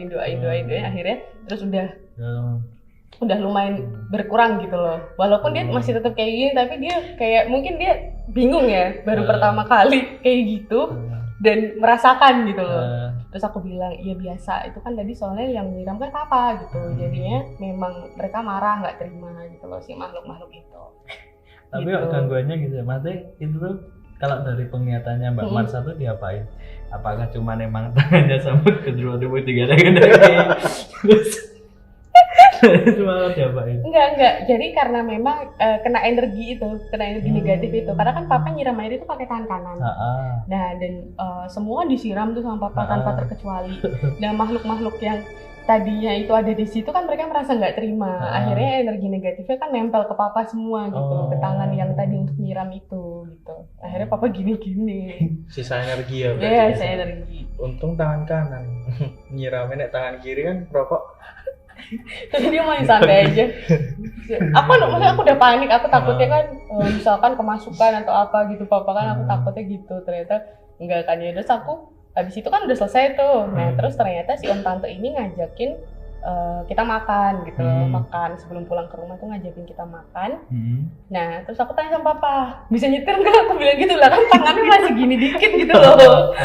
A: doain akhirnya terus udah lumayan berkurang gitu loh. Walaupun dia masih tetap kayak gini, tapi dia kayak mungkin dia bingung ya, baru pertama kali kayak gitu dan merasakan gitu loh. Terus aku bilang, iya biasa, itu kan tadi soalnya yang nyiram kan papa gitu. Jadinya memang mereka marah, nggak terima gitu loh si makhluk-makhluk itu.
D: Tapi
A: gitu.
D: gangguannya gitu ya, maksudnya itu tuh kalau dari penglihatannya Mbak Marsa tuh diapain? Apakah cuma emang tangannya sambut ke dua terus cuma diapain?
A: Enggak. Jadi karena memang kena energi negatif itu. Karena kan papa nyiram air itu pakai tangan kanan. Nah dan semua disiram tuh sama papa tanpa terkecuali. Nah makhluk-makhluk yang tadinya itu ada di situ kan mereka merasa nggak terima. Akhirnya energi negatifnya kan nempel ke papa semua gitu, ke tangan yang tadi untuk nyiram itu gitu. Akhirnya papa gini-gini.
B: Sisa energi ya berarti.
A: Iya, sisa energi.
B: Untung tangan kanan. Nyiramin tangan kiri kan rokok.
A: Tapi dia main santai aja. Maksudnya aku udah panik, aku takutnya kan misalkan kemasukan atau apa gitu, papa kan aku takutnya gitu. Ternyata enggak kan ya. Terus aku habis itu kan udah selesai tuh. Nah terus ternyata si om tante ini ngajakin kita makan gitu, makan sebelum pulang ke rumah tuh ngajakin kita makan. Nah terus aku tanya sama papa, bisa nyetir nggak? Aku bilang gitu lah, kan tangannya masih gini dikit gitu loh.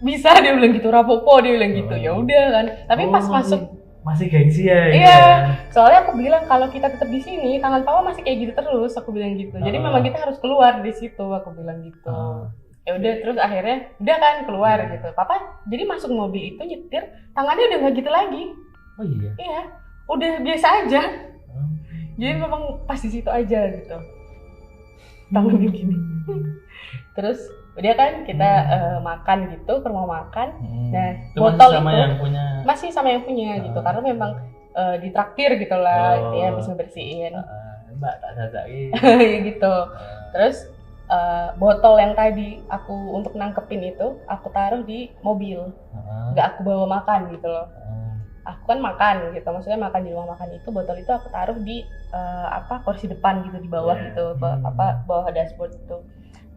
A: Bisa, dia bilang gitu, rapopo, dia bilang gitu. Ya udah kan. Tapi pas masuk
D: masih gengsi ya.
A: Iya, soalnya aku bilang kalau kita tetap di sini, tangan papa masih kayak gitu terus, aku bilang gitu. Jadi memang kita harus keluar di situ, aku bilang gitu. Ya udah, terus akhirnya udah kan keluar gitu. Papa jadi masuk mobil itu nyetir, tangannya udah nggak gitu lagi.
D: Oh iya.
A: Iya, udah biasa aja. Jadi memang pas di situ aja gitu. Tangannya gini. Terus udah kan kita makan gitu, ke rumah makan. Nah,
D: itu
A: botol
D: masih sama
A: itu
D: yang punya.
A: masih sama yang punya gitu, karena memang ditraktir gitu lah,
D: Oh.
A: dia habis ngebersihin.
D: Mbak tak jajaki.
A: Ya gitu. Terus botol yang tadi aku untuk nangkepin itu aku taruh di mobil, nggak aku bawa makan gitu loh. Aku kan makan gitu, maksudnya makan di rumah makan itu, botol itu aku taruh di kursi depan gitu, di bawah gitu, bawah dashboard itu.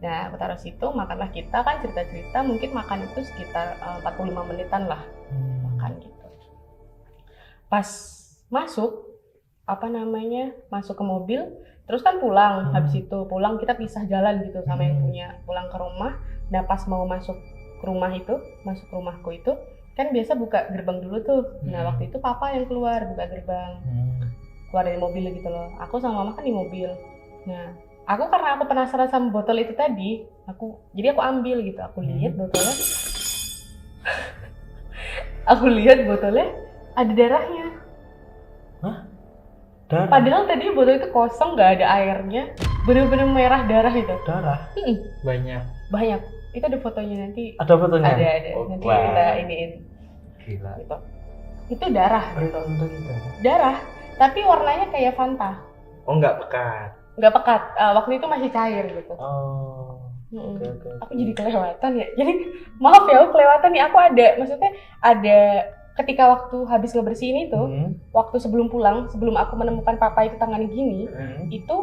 A: Nah aku taruh situ, makanlah kita kan cerita-cerita, mungkin makan itu sekitar 45 menitan lah makan gitu. Pas masuk masuk ke mobil, terus kan pulang. Habis itu pulang kita pisah jalan gitu sama yang punya, pulang ke rumah. Nah pas mau masuk ke rumah itu, masuk ke rumahku itu kan biasa buka gerbang dulu tuh. Nah waktu itu papa yang keluar buka gerbang, keluar dari mobil gitu loh. Aku sama mama kan di mobil. Nah aku karena aku penasaran sama botol itu tadi, jadi aku ambil gitu, aku lihat botolnya. Aku lihat botolnya ada darahnya.
D: Hah? Darah?
A: Padahal tadi botol itu kosong, nggak ada airnya, bener-bener merah darah itu.
D: Darah?
A: Banyak. Itu ada fotonya nanti.
D: Ada fotonya?
A: Ada.
D: Oh,
A: Nanti
D: wah.
A: kita iniin.
D: Gila.
A: Gitu. Itu darah. Gitu.
D: Darah?
A: Darah, tapi warnanya kayak Fanta.
B: Oh, nggak pekat.
A: Nggak pekat. Waktu itu masih cair gitu.
D: Oh.
A: Mm-mm.
D: Oke.
A: Aku jadi kelewatan ya. Jadi maaf ya, aku kelewatan nih. Aku maksudnya ada ketika waktu habis ngebersihin itu, waktu sebelum pulang, sebelum aku menemukan papa itu tangannya gini, itu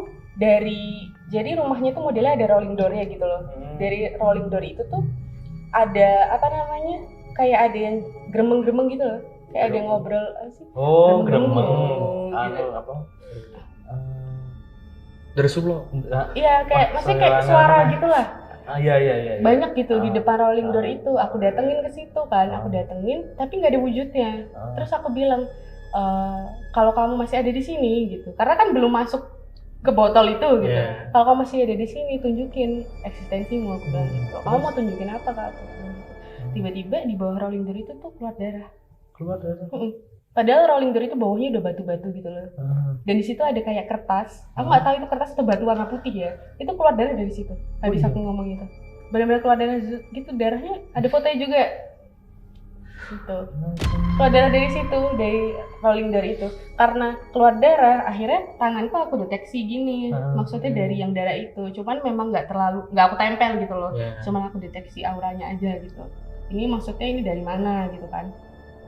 A: jadi rumahnya itu modelnya ada rolling door-nya gitu loh. Dari rolling door itu tuh ada kayak ada yang gremeng-gremeng gitu loh. Kayak ada yang ngobrol sih.
D: Oh,
A: Gremeng.
D: gremeng.
A: Gitu.
D: Apa?
B: Dari Sublo.
A: Iya, kayak
D: Wah,
A: maksudnya kayak suara gitulah.
D: Iya.
A: Banyak gitu di depan rolling door itu. Aku datengin ke situ kan, tapi nggak ada wujudnya. Terus aku bilang, kalau kamu masih ada di sini gitu, karena kan belum masuk ke botol itu gitu.
B: Yeah.
A: Kalau kamu masih ada di sini, tunjukin eksistensimu, aku bilang gitu. Kamu mau tunjukin apa kak? Aku bilang gitu. Tiba-tiba di bawah rolling door itu tuh keluar darah.
D: Keluar darah.
A: Padahal rolling door itu bawahnya udah batu-batu gitu loh. Dan di situ ada kayak kertas. Aku nggak tahu itu kertas atau batu warna putih ya. Itu keluar darah dari situ. Habis aku ngomong itu, benar-benar keluar darah gitu. Darahnya ada fotonya juga. Gitu. Keluar darah dari situ, dari rolling door itu. Karena keluar darah, akhirnya tanganku aku deteksi gini. Maksudnya dari yang darah itu. Cuman memang nggak aku tempel gitu loh. Cuman aku deteksi auranya aja gitu. Ini maksudnya ini dari mana gitu kan.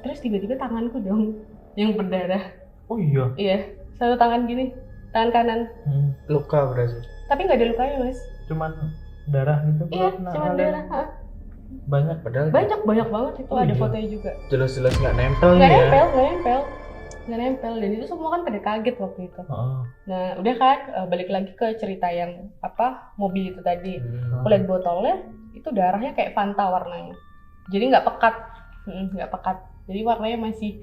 A: Terus tiba-tiba tanganku dong yang berdarah.
D: Oh iya.
A: Iya, satu tangan gini, tangan kanan.
B: Luka berarti.
A: Tapi nggak ada lukanya mas.
D: Cuman darah gitu.
A: Iya, cuma darah.
D: Banyak.
B: Padahal
A: Banyak banget itu, ada
D: iya.
A: fotonya juga.
B: jelas-jelas nggak nempel
A: Nggak
B: ya.
A: nempel. Dan itu semua kan pada kaget waktu itu.
D: Oh.
A: Nah, udah kan balik lagi ke cerita yang mobil itu tadi. Aku lihat botolnya, itu darahnya kayak Fanta warnanya. Jadi nggak pekat. Jadi warnanya masih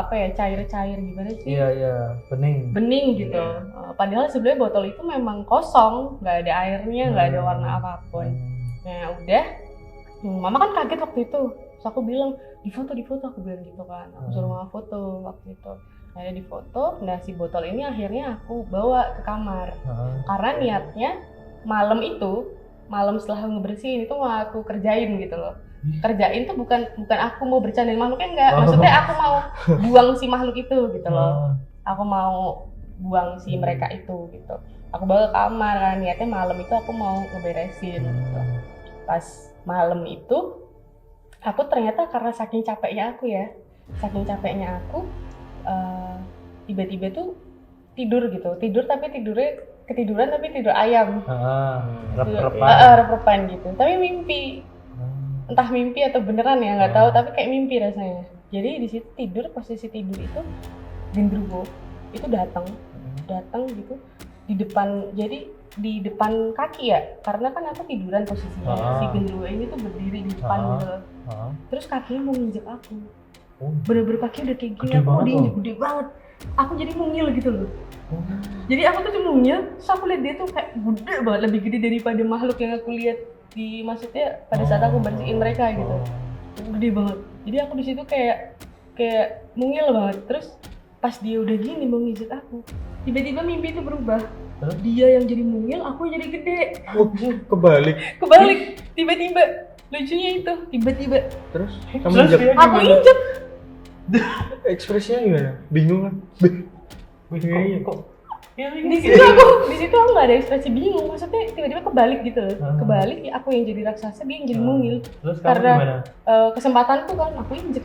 A: cair-cair gimana sih?
D: Iya,
A: Bening gitu. Padahal sebenarnya botol itu memang kosong, nggak ada airnya, nggak ada warna apapun. Nah udah, mama kan kaget waktu itu. Terus aku bilang di foto aku bilang gitu kan. Aku suruh mama foto waktu itu. Nah di foto, nah si botol ini akhirnya aku bawa ke kamar. Karena niatnya malam setelah ngebersihin itu mau aku kerjain gitu loh. Kerjain tuh bukan aku mau bercandain makhluknya, enggak. Maksudnya aku mau buang si makhluk itu gitu loh. Aku mau buang si mereka itu gitu. Aku bawa ke kamar kan, niatnya malam itu aku mau ngeberesin gitu. Pas malam itu aku ternyata karena saking capeknya aku tiba-tiba tuh tidur tapi ketiduran tapi tidur ayam. Rep-repan gitu. Tapi mimpi. Entah mimpi atau beneran ya, nggak tahu, tapi kayak mimpi rasanya. Jadi di situ posisi tidur itu genderuwo itu datang gitu di depan kaki ya, karena kan aku tiduran posisinya. Si genderuwo ini tuh berdiri di depan gitu. Terus kakinya mau nginjek aku. Bener-bener kaki udah kayak gini, aku diinjek gede banget. Aku jadi mungil gitu loh. Jadi aku tuh cuma mungil, terus aku lihat dia tuh kayak gede banget, lebih gede daripada makhluk yang aku lihat maksudnya pada saat aku bersihin mereka gitu. Gede banget. Jadi aku di situ kayak mungil banget. Terus pas dia udah gini mau nginjek aku, tiba-tiba mimpi itu berubah. Dia yang jadi mungil, aku yang jadi gede.
B: Kebalik.
A: Tiba-tiba. Lucunya itu, tiba-tiba.
B: Terus kamu injek.
A: Aku injek.
B: Ekspresinya gimana? Bingung kan?
D: Kok
A: Di situ aku nggak ada ekspresi bingung, maksudnya tiba-tiba kebalik gitu loh. Kebalik ya aku yang jadi raksasa, dia yang jadi mungil.
D: Terus kamu
A: Karena
D: gimana?
A: kesempatanku kan aku injek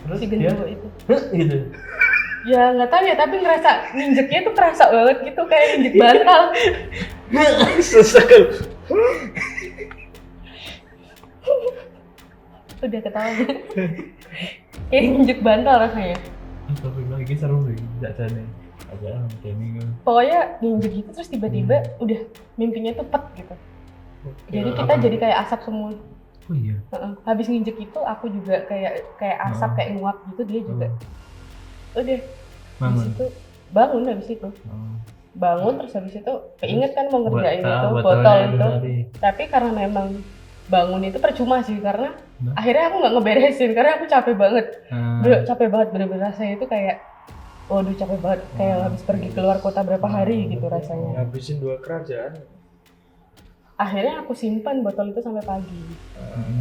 D: Terus
A: si
D: dia
A: gendut itu.
D: gitu.
A: Ya nggak tahu ya, tapi ngerasa nginjeknya tuh kerasa banget gitu, kayak injek bantal.
B: Sesekal.
A: Udah ketawa. Kayak injek bantal rasanya.
D: Tapi lagi seru sih, tidak jadi. Aja gaming.
A: Pokoknya nginjek gitu terus tiba-tiba udah mimpinya tuh pet gitu. Jadi kita jadi kayak asap semua.
D: Oh iya.
A: Habis nginjek itu aku juga kayak asap, kayak nguap gitu, dia juga. Udah. Habis
D: Bangun.
A: itu bangun habis itu. Bangun terus habis itu keinget kan mau ngerjain itu
D: Botolnya
A: botol
D: itu
A: itu.
D: tadi.
A: Tapi karena memang bangun itu percuma sih, karena akhirnya aku nggak ngeberesin karena aku capek banget. Capek banget bener-bener, rasanya itu kayak waduh capek banget, kayak habis pergi keluar kota berapa hari gitu rasanya.
B: Ngabisin 2 kerajaan.
A: Akhirnya aku simpan botol itu sampai pagi.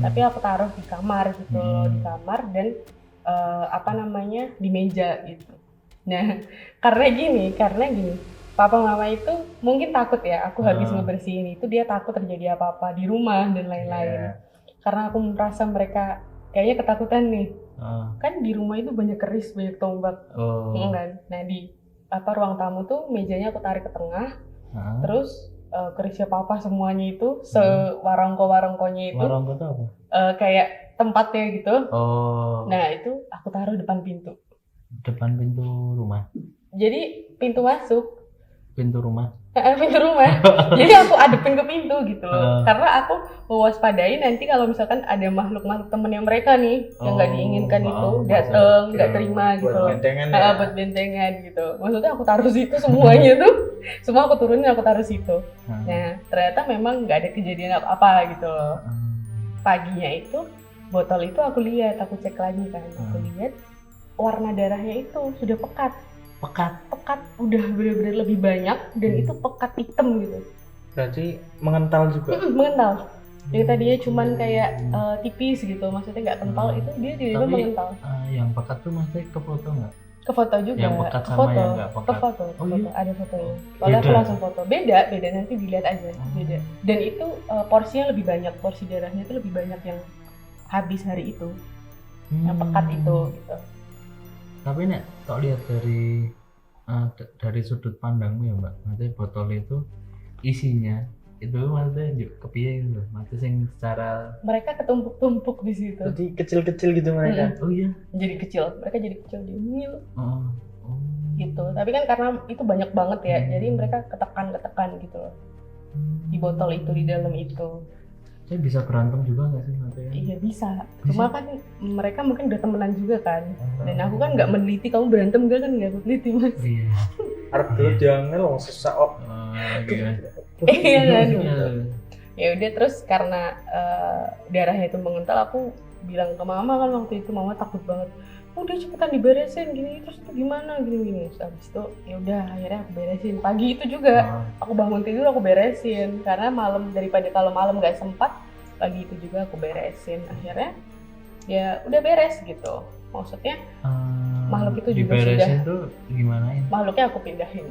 A: Tapi aku taruh di kamar gitu loh, di kamar dan di meja gitu. Nah, karena gini, papa mama itu mungkin takut ya aku habis ngebersihin itu, dia takut terjadi apa-apa di rumah dan lain-lain. Karena aku merasa mereka kayaknya ketakutan nih. Kan di rumah itu banyak keris, banyak tombak. Kan? Nah, di ruang tamu tuh mejanya aku tarik ke tengah. Terus kerisnya papa semuanya itu sewarongko-warongkonya itu.
D: Warung itu apa?
A: Kayak tempatnya gitu.
D: Nah,
A: itu aku taruh depan pintu.
D: depan pintu rumah.
A: Jadi pintu masuk.
D: Pintu rumah.
A: Pintu rumah. Jadi aku adepin ke pintu gitu loh. Karena aku mewaspadai nanti kalau misalkan ada makhluk-makhluk temennya mereka nih yang nggak diinginkan itu dateng, nggak terima gitu loh. Buat bentengan gitu. Maksudnya aku taruh situ semuanya tuh. Semua aku turunin, aku taruh situ. Nah, ternyata memang nggak ada kejadian apa-apa gitu loh. Paginya itu botol itu aku lihat, aku cek lagi kan. Aku lihat warna darahnya itu sudah pekat, udah benar-benar lebih banyak dan itu pekat hitam gitu.
B: Berarti mengental juga.
A: Mengental. Yang tadinya cuman kayak tipis gitu, maksudnya nggak kental, itu dia tiba-tiba mengental.
D: Yang pekat tuh masih ke foto nggak?
A: Ke foto juga.
D: Yang pekat
A: ke
D: sama
A: foto.
D: yang nggak pekat.
A: Ke foto.
D: Oh, iya?
A: Ada fotonya. Soalnya aku langsung foto. Beda nanti dilihat aja. Beda. Dan itu porsinya lebih banyak, porsi darahnya itu lebih banyak yang habis hari itu, yang pekat itu gitu.
D: Tapi nek tak lihat dari sudut pandangmu ya Mbak, maksudnya botol itu isinya itu maksudnya kepiye gitu, maksudnya yang secara
A: mereka ketumpuk-tumpuk di situ.
B: Jadi kecil-kecil gitu mereka.
D: Oh iya.
A: Jadi kecil, mereka jadi kecil di mil. Gitu. Tapi kan karena itu banyak banget ya, jadi mereka ketekan gitu loh. Di botol itu, di dalam itu.
D: Saya bisa berantem juga nggak sih maksudnya?
A: Iya bisa. Cuma kan mereka mungkin udah temenan juga kan. Dan aku kan nggak meneliti kamu berantem gak kan, nggak aku teliti mas.
D: Iya.
B: Arep dulu jangan loh sesak op.
A: Iya kan. Ya udah, terus karena darahnya itu mengental, aku bilang ke mama kan waktu itu, mama takut banget. Udah cepetan diberesin gini, terus itu gimana gini. Terus habis itu ya udah akhirnya aku beresin. Pagi itu juga aku bangun tidur aku beresin, karena malam, daripada kalau malam nggak sempat, pagi itu juga aku beresin. Akhirnya ya udah beres gitu. Maksudnya makhluk itu juga sudah.
D: Diberesin tuh gimana ya?
A: Makhluknya aku pindahin.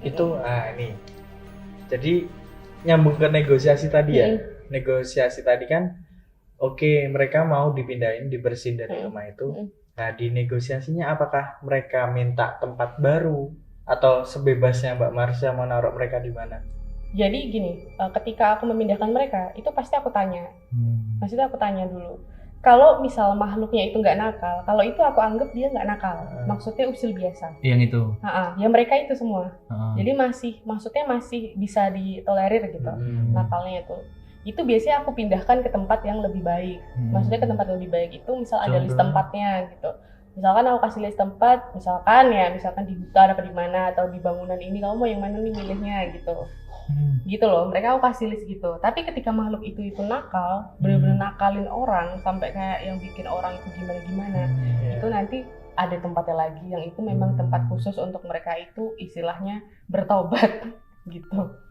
B: Itu ini. Jadi nyambung ke negosiasi tadi ya. Negosiasi tadi kan oke, mereka mau dipindahin, dibersihin dari rumah itu. Nah, di negosiasinya apakah mereka minta tempat baru atau sebebasnya Mbak Marsha mau naruh mereka di mana?
A: Jadi gini, ketika aku memindahkan mereka, itu pasti aku tanya. Maksudnya aku tanya dulu. Kalau misal makhluknya itu nggak nakal, kalau itu aku anggap dia nggak nakal. Maksudnya usil biasa.
D: Yang itu?
A: Ya mereka itu semua. Jadi maksudnya masih bisa ditolerir gitu, nakalnya itu. Itu biasanya aku pindahkan ke tempat yang lebih baik. Maksudnya ke tempat lebih baik itu misal ada list tempatnya gitu. Misalkan aku kasih list tempat, misalkan di hutan apa di mana, atau di bangunan ini kamu mau yang mana nih milihnya gitu. Gitu loh, mereka aku kasih list gitu. Tapi ketika makhluk itu nakal, benar-benar nakalin orang sampai kayak yang bikin orang itu gimana-gimana, itu nanti ada tempatnya lagi yang itu memang tempat khusus untuk mereka itu istilahnya bertobat gitu.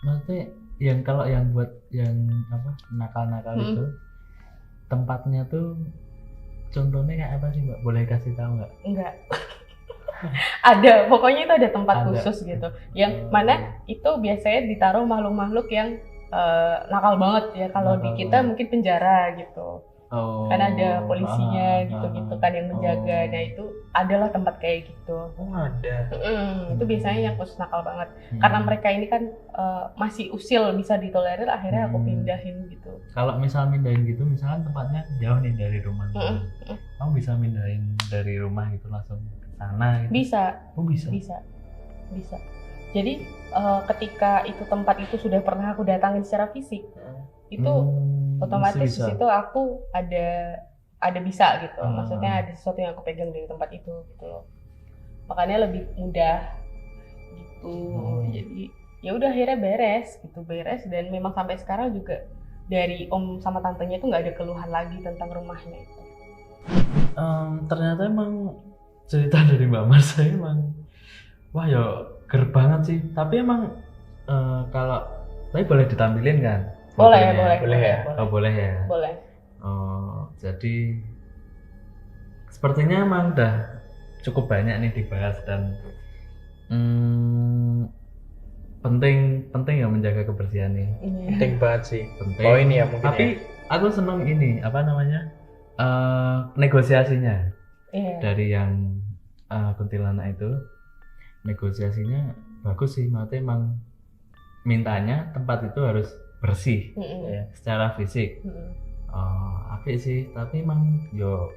D: Maksudnya yang kalau yang buat yang nakal-nakal itu tempatnya tuh contohnya kayak apa sih Mbak? Boleh kasih tahu nggak?
A: Enggak. Ada, pokoknya itu ada tempat
D: Ada.
A: khusus gitu. Yang mana itu biasanya ditaruh makhluk-makhluk yang nakal banget ya. Kalau di
D: Nakal
A: kita
D: banget.
A: mungkin penjara gitu.
D: Oh.
A: Kan ada polisinya
D: ah,
A: gitu-gitu
D: ah.
A: kan yang menjaga.
D: Oh.
A: Nah itu adalah tempat kayak gitu.
B: Oh, ada.
A: Itu biasanya yang khusus nakal banget.
D: Hmm.
A: Karena mereka ini kan masih usil, bisa ditolerir, akhirnya aku
D: Hmm.
A: pindahin gitu.
D: Kalau misal mindahin gitu, misalkan tempatnya jauh nih dari rumah,
A: Mm-mm.
D: kamu bisa mindahin dari rumah gitu langsung ke sana gitu?
A: Bisa,
D: Oh bisa.
A: bisa. Jadi ketika itu tempat itu sudah pernah aku datangin secara fisik, itu otomatis di
D: bisa.
A: situ aku ada bisa gitu.
D: Hmm.
A: Maksudnya ada sesuatu yang aku pegang dari tempat itu gitu loh. Makanya lebih mudah gitu. Jadi ya udah akhirnya beres dan memang sampai sekarang juga dari om sama tantenya itu nggak ada keluhan lagi tentang rumahnya itu.
D: Ternyata emang cerita dari Mbak Marsha emang wah ya ger banget sih. Tapi emang tapi boleh ditampilin kan?
A: Boleh.
B: Boleh ya?
D: Oh boleh ya.
A: Boleh.
D: Oh jadi sepertinya emang udah cukup banyak nih dibahas dan penting ya menjaga kebersihan nih.
A: Iya.
B: Penting banget sih.
D: Penting.
B: Oh, ini ya mungkin
D: Tapi aku seneng ini apa namanya negosiasinya
A: Iya.
D: dari yang kuntilanak itu. Negosiasinya bagus sih, maksudnya emang mintanya tempat itu harus bersih
A: Mm-mm.
B: ya.
D: secara fisik.
A: Mm-mm.
D: Apik sih, tapi emang yo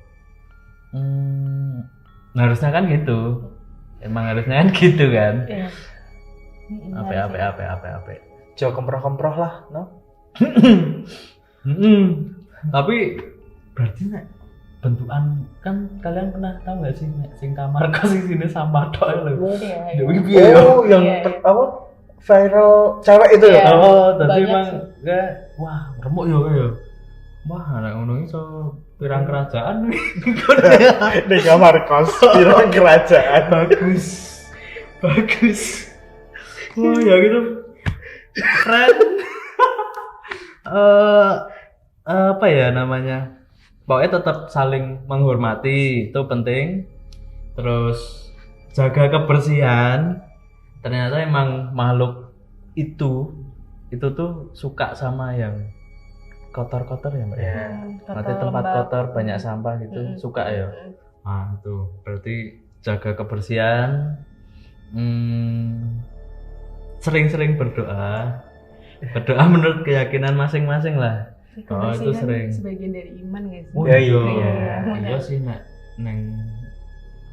D: harusnya kan gitu. Emang harusnya kan gitu kan.
A: Iya. Mm-mm,
D: Apa.
B: Jauh kemproh-kemproh lah, no?
D: Tapi berarti nek bentukan kan kalian pernah tahu nggak sih nek sing kamar kos di sini sampah tok lho.
A: Iya.
D: Ya,
A: Iya.
D: piye yo?
B: Oh, yang
A: Iya.
B: apa? Viral cewek itu ya?
A: Iya.
D: Oh, tadi
A: banyak
D: emang
A: sih.
D: enggak wah, remuk yo ya. Wah, anak ngono iso pirang kerajaan.
B: Di kamar kos, di ruang kerajaan.
D: Bagus. Wah, ya gitu. Keren. Apa ya namanya? Pokoknya tetap saling menghormati, itu penting. Terus jaga kebersihan. Ternyata emang makhluk itu tuh suka sama yang kotor-kotor ya Mbak ya. Nanti tempat
A: lembab.
D: kotor banyak sampah gitu
A: Mm-mm.
D: suka ya.
A: Mm-mm.
D: Ah itu berarti jaga kebersihan. Sering-sering berdoa. Berdoa menurut keyakinan masing-masing lah. Oh, itu
A: Kebersihan
D: sering.
A: sebagian dari iman nggak sih?
D: Oh,
B: Ya,
D: iya.
A: iya.
D: Iya sih nek neng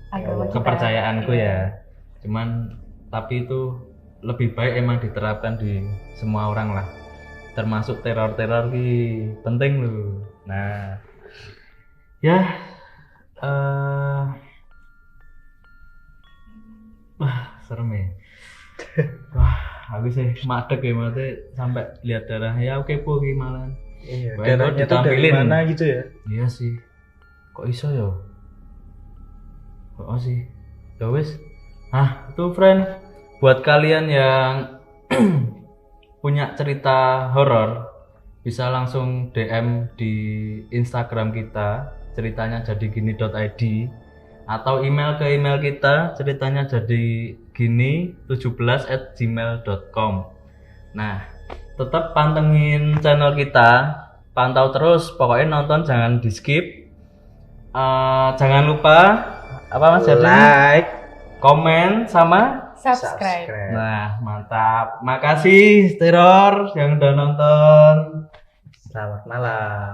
A: Agama kita.
D: kepercayaanku
A: Iya.
D: ya. Cuman tapi itu lebih baik emang diterapkan di semua orang lah. Termasuk teror-teror ki penting loh. Nah, ya wah serem ya. Wah, aku sih madeg ya maksudnya sampai lihat darah ya oke po gimana.
B: Iya,
D: Baik,
B: darahnya
D: kok
B: tuh dari
D: ditampilin.
B: mana gitu ya?
D: Iya sih. Kok iso ya? Kok sih? Ya wis. Itu friend buat kalian yang punya cerita horor bisa langsung DM di Instagram kita ceritanya jadi gini.id atau email ke email kita ceritanya jadi gini 17@gmail.com. Nah, tetap pantengin channel kita, pantau terus, pokoknya nonton jangan di skip. Jangan lupa apa Mas Jadi?
B: Like,
D: Komen sama
A: Subscribe.
D: nah mantap, makasih teror yang udah nonton.
B: Selamat malam.